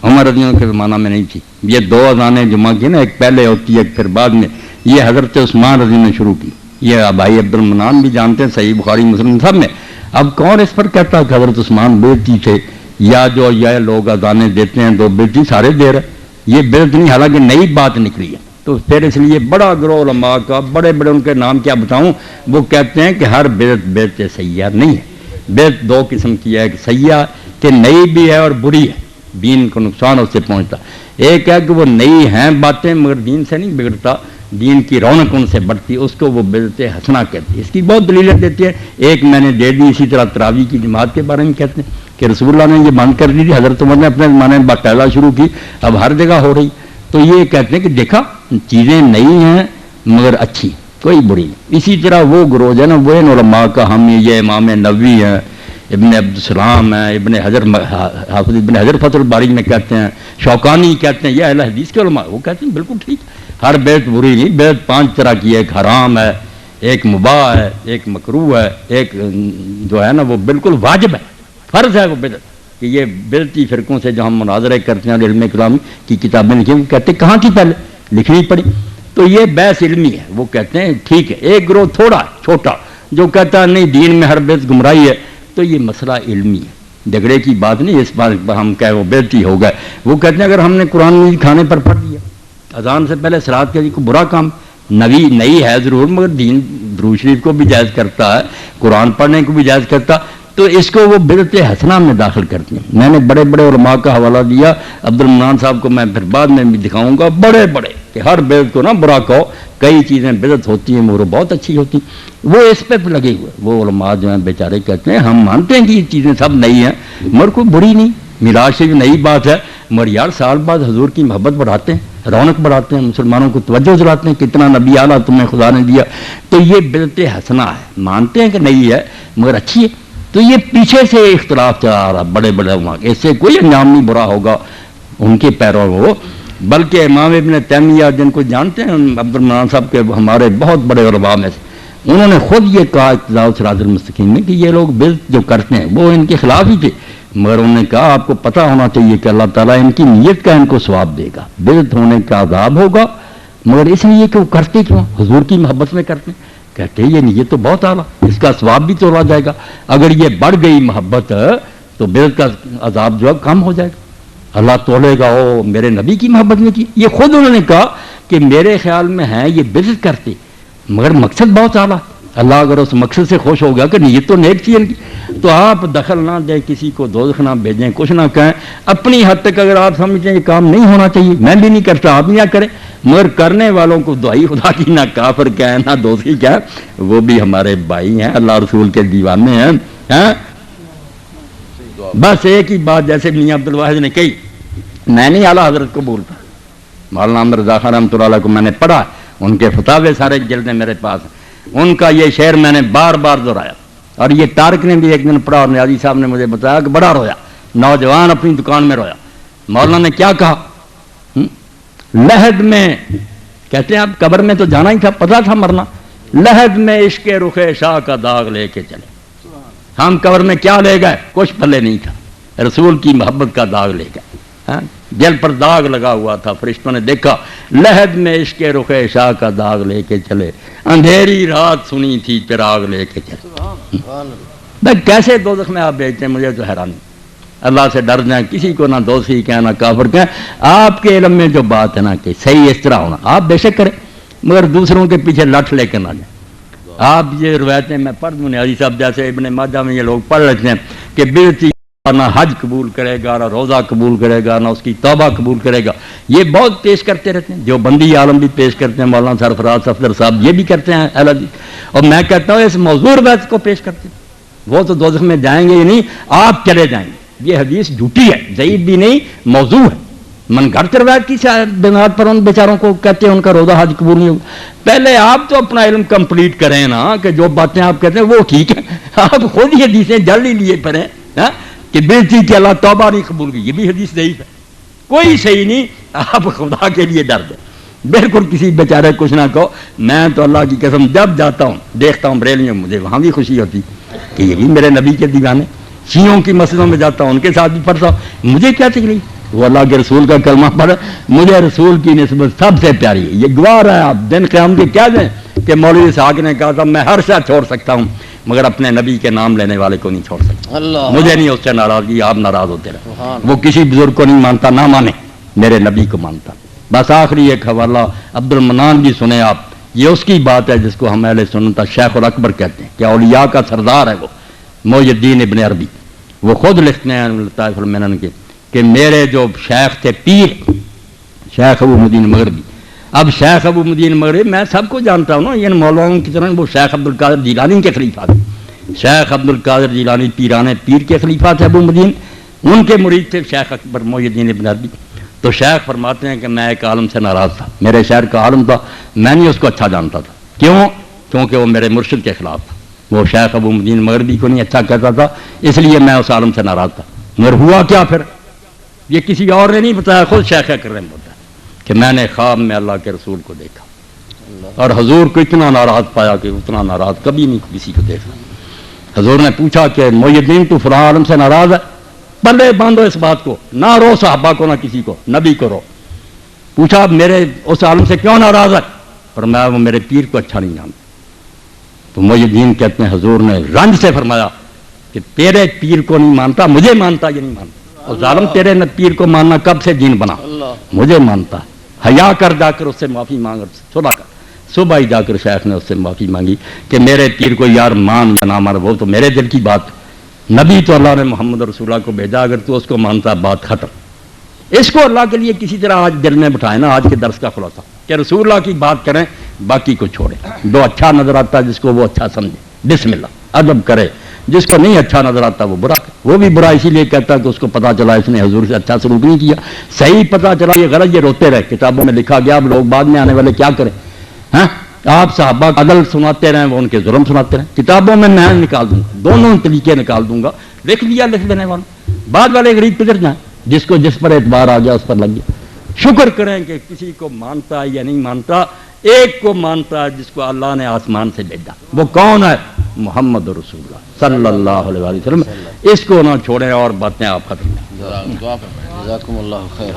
عمر رضی اللہ کے زمانہ میں نہیں تھی. یہ 2 اذانیں جمع کی نا، ایک پہلے ہوتی ہے ایک پھر بعد میں، یہ حضرت عثمان رضی اللہ نے شروع کی. یہ بھائی عبد المنان بھی جانتے ہیں، صحیح بخاری مسلم سب میں. اب کون اس پر کہتا کہ حضرت عثمان بیٹی تھے، یا جو یہ لوگ اذانیں دیتے ہیں 2 بیٹی سارے دے رہے، یہ بیت نہیں، حالانکہ نئی بات نکلی ہے. تو پھر اس لیے بڑا گروہ علماء کا، بڑے بڑے ان کے نام کیا بتاؤں، وہ کہتے ہیں کہ ہر بیت سیاح نہیں ہے. بیت 2 قسم کی ہے، ایک سیاح کہ نئی بھی ہے اور بری ہے، دین کو نقصان اس سے پہنچتا. ایک ہے کہ وہ نئی ہیں باتیں مگر دین سے نہیں بگڑتا، دین کی رونق ان سے بڑھتی، اس کو وہ بدعت حسنہ کہتی ہے. اس کی بہت دلیلیں دیتی ہیں. ایک میں نے دے دی، اسی طرح تراویح کی جماعت کے بارے میں کہتے ہیں کہ رسول اللہ نے یہ بند کر دی تھی، حضرت عمر نے اپنے زمانے میں باقاعدہ شروع کی، اب ہر جگہ ہو رہی. تو یہ کہتے ہیں کہ دیکھا چیزیں نئی ہیں مگر اچھی، کوئی بری نہیں. اسی طرح وہ گروہ ہے نا، وہ ان علماء کا ہم یہ امام نووی ہے، ابن عبدالسلام ہے، ابن حجر حافظ ابن حجر فتح الباری میں کہتے ہیں، شوکانی کہتے ہیں، یہ اہل حدیث کے علماء وہ کہتے ہیں بالکل ٹھیک، ہر بیت بری نہیں. بیت 5 طرح کی ہے، ایک حرام ہے، ایک مباح ہے، ایک مکروہ ہے، ایک جو ہے نا وہ بالکل واجب ہے، فرض ہے وہ بدعت. کہ یہ بدعتی فرقوں سے جو ہم مناظرے کرتے ہیں، علم کلام کی کتابیں لکھی، کہتے ہیں کہاں تھی پہلے لکھنی پڑی. تو یہ بحث علمی ہے، وہ کہتے ہیں ٹھیک ہے. ایک گروہ تھوڑا چھوٹا جو کہتا ہے نہیں دین میں ہر بیت گمراہی ہے، تو یہ مسئلہ علمی ہے، جھگڑے کی بات نہیں. اس بات پر ہم کہے وہ بیدتی ہو گئے. وہ کہتے ہیں اگر ہم نے قرآن مجید کھانے پر پڑھ دیا، اذان سے پہلے صلاۃ کے کو برا کام، نئی ہے ضرور مگر دین درود شریف کو بھی جائز کرتا ہے، قرآن پڑھنے کو بھی جائز کرتا، تو اس کو وہ بدعت حسنہ میں داخل کرتے ہیں. میں نے بڑے بڑے علماء کا حوالہ دیا، عبد المنان صاحب کو میں پھر بعد میں بھی دکھاؤں گا، بڑے بڑے کہ ہر بدعت کو نہ برا کہو، کئی چیزیں بدعت ہوتی ہیں مگر بہت اچھی ہوتی ہیں. وہ اس پہ لگے ہوئے وہ علماء جو ہیں بیچارے کہتے ہیں ہم مانتے ہیں کہ یہ چیزیں سب نئی ہیں مگر کوئی بری نہیں. میراث سے بھی نئی بات ہے مگر یار سال بعد حضور کی محبت بڑھاتے ہیں، رونق بڑھاتے ہیں، مسلمانوں کو توجہ دلاتے ہیں، کتنا نبی اعلیٰ تمہیں خدا نے دیا. تو یہ بدعت حسنہ ہے، مانتے ہیں کہ نئی ہے مگر اچھی ہے. تو یہ پیچھے سے اختلاف چلا رہا بڑے بڑے علماء، اس سے کوئی انجام نہیں برا ہوگا ان کے پیروں کو. بلکہ امام ابن تیمیہ جن کو جانتے ہیں عبد المنان صاحب کے، ہمارے بہت بڑے علماء میں سے، انہوں نے خود یہ کہا اقتداء الصراط المستقیم میں کہ یہ لوگ بدعت جو کرتے ہیں وہ ان کے خلاف ہی تھے، مگر انہوں نے کہا آپ کو پتہ ہونا چاہیے کہ اللہ تعالیٰ ان کی نیت کا ان کو ثواب دے گا، بدعت ہونے کا عذاب ہوگا مگر اس لیے کہ وہ کرتے کیوں، حضور کی محبت میں کرتے ہیں. کہتے ہیں یہ نیت تو بہت اعلیٰ، اس کا ثواب بھی تولا جائے گا. اگر یہ بڑھ گئی محبت تو بدعت کا عذاب جو ہے کم ہو جائے گا، اللہ تولے گا او میرے نبی کی محبت میں کی. یہ خود انہوں نے کہا کہ میرے خیال میں ہیں یہ بدعت کرتے مگر مقصد بہت اعلیٰ، اللہ اگر اس مقصد سے خوش ہو گیا کہ نیت تو نیک تھی ان کی. تو آپ دخل نہ دیں، کسی کو دوزخ نہ بھیجیں، کچھ نہ کہیں. اپنی حد تک اگر آپ سمجھیں یہ کام نہیں ہونا چاہیے، میں بھی نہیں کرتا، آپ بھی نہ کریں، مگر کرنے والوں کو دعائی خدا کی نہ کافر کہیں نہ دوزخی کہیں، وہ بھی ہمارے بھائی ہیں، اللہ رسول کے دیوانے ہیں. بس ایک ہی بات جیسے میاں عبد الواحد نے کہی، میں نہیں اعلیٰ حضرت کو بولتا، مولانا احمد رضا خان رحمۃ اللہ علیہ کو میں نے پڑھا، ان کے فتاوے سارے جلدیں میرے پاس ہیں. ان کا یہ شعر میں نے بار بار دہرایا، اور یہ طارق نے بھی ایک دن پڑھا اور نیازی صاحب نے مجھے بتایا کہ بڑا رویا، نوجوان اپنی دکان میں رویا. مولانا نے کیا کہا، لحد میں، کہتے ہیں اب قبر میں تو جانا ہی تھا، پتہ تھا مرنا، لحد میں عشق رخ شاہ کا داغ لے کے چلے. ہم قبر میں کیا لے گئے، کچھ پلے نہیں تھا، رسول کی محبت کا داغ لے گئے. دل پر داغ لگا ہوا تھا، فرشتوں نے دیکھا، لحد میں عشق رخ شاہ کا داغ لے کے چلے، اندھیری رات سنی تھی چراغ لے کے چلے. بھائی کیسے دوزخ میں آپ بیچتے ہیں، مجھے تو حیرانی. اللہ سے ڈر جائیں، کسی کو نہ دوزخی کہیں نہ کافر کہیں. آپ کے علم میں جو بات ہے نا کہ صحیح اس طرح ہونا، آپ بے شک کریں مگر دوسروں کے پیچھے لٹ لے کے نہ جائیں. آپ یہ روایتیں میں پڑھ دوں، نیازی صاحب جیسے ابن ماجہ میں یہ لوگ پڑھ لیتے ہیں کہ بدعتی نہ حج قبول کرے گا، نہ روزہ قبول کرے گا، نہ اس کی توبہ قبول کرے گا. یہ بہت پیش کرتے رہتے ہیں، جو بندی عالم بھی پیش کرتے ہیں، مولانا سرفراز صفدر صاحب یہ بھی کرتے ہیں اہل حدیث. اور میں کہتا ہوں اس موضوع روایت کو پیش کرتے ہیں. وہ تو دوزخ میں جائیں گے ہی نہیں، آپ چلے جائیں گے. یہ حدیث جھوٹی ہے، ضعیف بھی نہیں، موضوع ہے. من گھڑت روایت کی بنیاد پر ان بیچاروں کو کہتے ہیں ان کا روزہ حج قبول نہیں ہوگا. پہلے آپ تو اپنا علم کمپلیٹ کریں نا، کہ جو باتیں آپ کہتے ہیں وہ ٹھیک ہے. آپ خود ہی حدیثیں جلدی لیے پڑھیں کہ بیٹی کہ اللہ توبہ نہیں قبول کی، یہ بھی حدیث ضعیف ہے، کوئی صحیح نہیں. آپ خدا کے لیے ڈر دیں. بالکل کسی بیچارے کچھ نہ کہو. میں تو اللہ کی قسم جب جاتا ہوں دیکھتا ہوں بریلیوں مجھے وہاں بھی خوشی ہوتی کہ یہ بھی میرے نبی کے دیوانے. شیعوں کی مسجدوں میں جاتا ہوں ان کے ساتھ بھی پڑھتا ہوں, مجھے کیا تکلیف. وہ اللہ کے رسول کا کلمہ پڑھ, مجھے رسول کی نسبت سب سے پیاری ہے. یہ گوار ہے آپ دن قیامت کے کیا دیں کہ مولوی اسحاق نے کہا تھا میں ہر شے چھوڑ سکتا ہوں مگر اپنے نبی کے نام لینے والے کو نہیں چھوڑ سکتا. مجھے نہیں اس سے ناراضگی, آپ ناراض ہوتے رہے. وہ کسی بزرگ کو نہیں مانتا, نہ مانے, میرے نبی کو مانتا. بس آخری ایک حوالہ عبد المنان بھی سنیں آپ, یہ اس کی بات ہے جس کو ہم اہل سنت شیخ الاکبر کہتے ہیں کہ اولیاء کا سردار ہے وہ محی الدین ابن عربی. وہ خود لکھتے ہیں لطائف المنن کے کہ میرے جو شیخ تھے پیر شیخ ابو مدین مغربی. اب شیخ ابو مدین مغربی میں سب کو جانتا ہوں نا, ان مولانا کی طرح وہ شیخ عبد القادر جیلانی کے خلیفہ تھے. شیخ عبد القادر جیلانی پیران پیر کے خلیفہ تھے ابو مدین, ان کے مرید تھے شیخ اکبر محی الدین ابن عربی. تو شیخ فرماتے ہیں کہ میں ایک عالم سے ناراض تھا, میرے شہر کا عالم تھا, میں نہیں اس کو اچھا جانتا تھا. کیوں؟ کیونکہ وہ میرے مرشد کے خلاف تھا. وہ شیخ ابو مدین مغربی کو نہیں اچھا کہتا تھا, اس لیے میں اس عالم سے ناراض تھا. مگر ہوا کیا پھر, یہ کسی اور نے نہیں بتایا, خود شیخ اکرم بتایا کہ میں نے خواب میں اللہ کے رسول کو دیکھا اور حضور کو اتنا ناراض پایا کہ اتنا ناراض کبھی نہیں کسی کو دیکھا. حضور نے پوچھا کہ محی الدین تو فلاں عالم سے ناراض ہے, پلے باندھو اس بات کو, نہ رو صحابہ کو نہ کسی کو, نبی کو رو. پوچھا میرے اس عالم سے کیوں ناراض ہے, فرمایا وہ میرے پیر کو اچھا نہیں جانتا. تو محی الدین کہتے ہیں حضور نے رنج سے فرمایا کہ تیرے پیر کو نہیں مانتا, مجھے مانتا یہ نہیں مانتا. اور ظالم تیرے پیر کو ماننا کب سے دین بنا, مجھے مانتا. حیا کر جا کر اس سے معافی مانگ, صبح کر. صبح ہی جا کر شیخ نے اس سے معافی مانگی کہ میرے پیر کو یار مان یا نہ مان وہ تو میرے دل کی بات. نبی تو اللہ نے محمد رسول اللہ کو بھیجا, اگر تو اس کو مانتا بات ختم. اس کو اللہ کے لیے کسی طرح آج دل میں بٹھائے نا, آج کے درس کا خلاصہ کہ رسول اللہ کی بات کریں باقی کو چھوڑیں. جو اچھا نظر آتا ہے جس کو وہ اچھا سمجھے, بسم اللہ ادب کرے. جس کو نہیں اچھا نظر آتا وہ برا کرے. وہ بھی برا اسی لیے کہتا ہے کہ اس کو پتا چلا اس نے حضور سے اچھا سلوک نہیں کیا. صحیح پتا چلا یہ غلط, یہ روتے رہے. کتابوں میں لکھا گیا, اب لوگ بعد میں آنے والے کیا کریں. ہاں آپ صحابہ عدل سناتے رہیں, وہ ان کے ظلم سناتے رہیں. کتابوں میں نکال دوں گا, دونوں طریقے نکال دوں گا. لکھ لیا لکھ دینے والا, بعد والے غریب پدر جائیں, جس کو جس پر اعتبار آ گیا اس پر لگ گیا. شکر کریں کہ کسی کو مانتا ہے یا نہیں مانتا, ایک کو مانتا ہے جس کو اللہ نے آسمان سے بھیجا. وہ کون ہے؟ محمد رسول اللہ صلی اللہ علیہ وسلم. اس کو نہ چھوڑیں اور باتیں آپ ختم کریں. جزاکم اللہ خیر.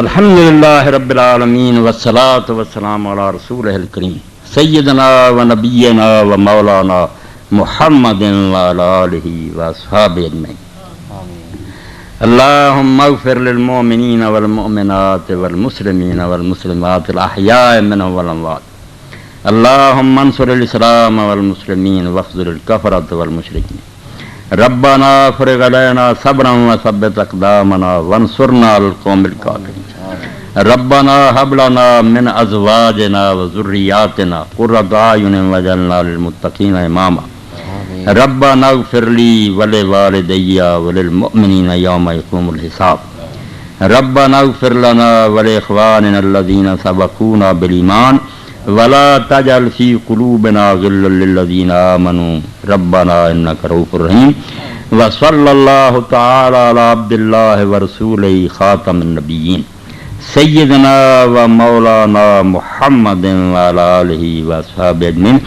الحمدللہ رب العالمین والصلاة والسلام علی رسولہ الکریم سیدنا و نبینا و مولانا محمد وعلی آلہ واصحابہ اجمعین. اللہم اغفر للمؤمنین والمؤمنات والمسلمین والمسلمات الاحیاء منهم والاموات. اللہم انصر الاسلام والمسلمین واخذل الکفرۃ والمشرکین. ربنا افرغ علینا صبرا وثبت اقدامنا وانصرنا علی القوم الکافرین. ربنا هب لنا من ازواجنا وذریاتنا قرۃ اعین واجعلنا للمتقین اماما. ربنا اغفر لی ولوالدی وللمؤمنین یوم یقوم الحساب. ربنا اغفر لنا ولاخواننا الذین سبقونا بالایمان ولا تجعل فی قلوبنا غلا للذین آمنوا ربنا انک رؤوف رحیم. وصلی اللہ تعالی علی عبد اللہ ورسولہ خاتم النبیین سیدنا و مولانا محمد وعلی آلہ واصحابہ اجمعین.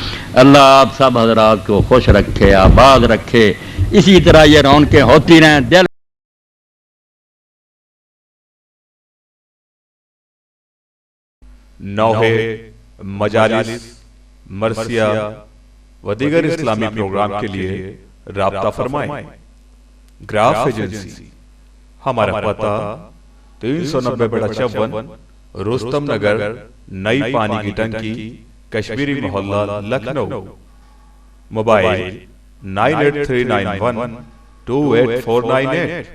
اللہ آپ سب حضرات کو خوش رکھے, آباد رکھے, اسی طرح یہ رونقیں ہوتی رہیں. دل نوحے مجالس مرثیہ و دیگر اسلامی پروگرام کے لیے رابطہ فرمائیں. Graph agency. ہمارا پتہ 390/54 رستم نگر, نئی پانی کی ٹنکی, کشمیری محلہ, لکھنؤ. موبائل 98391 28498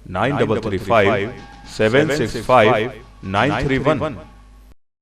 9335 765 931.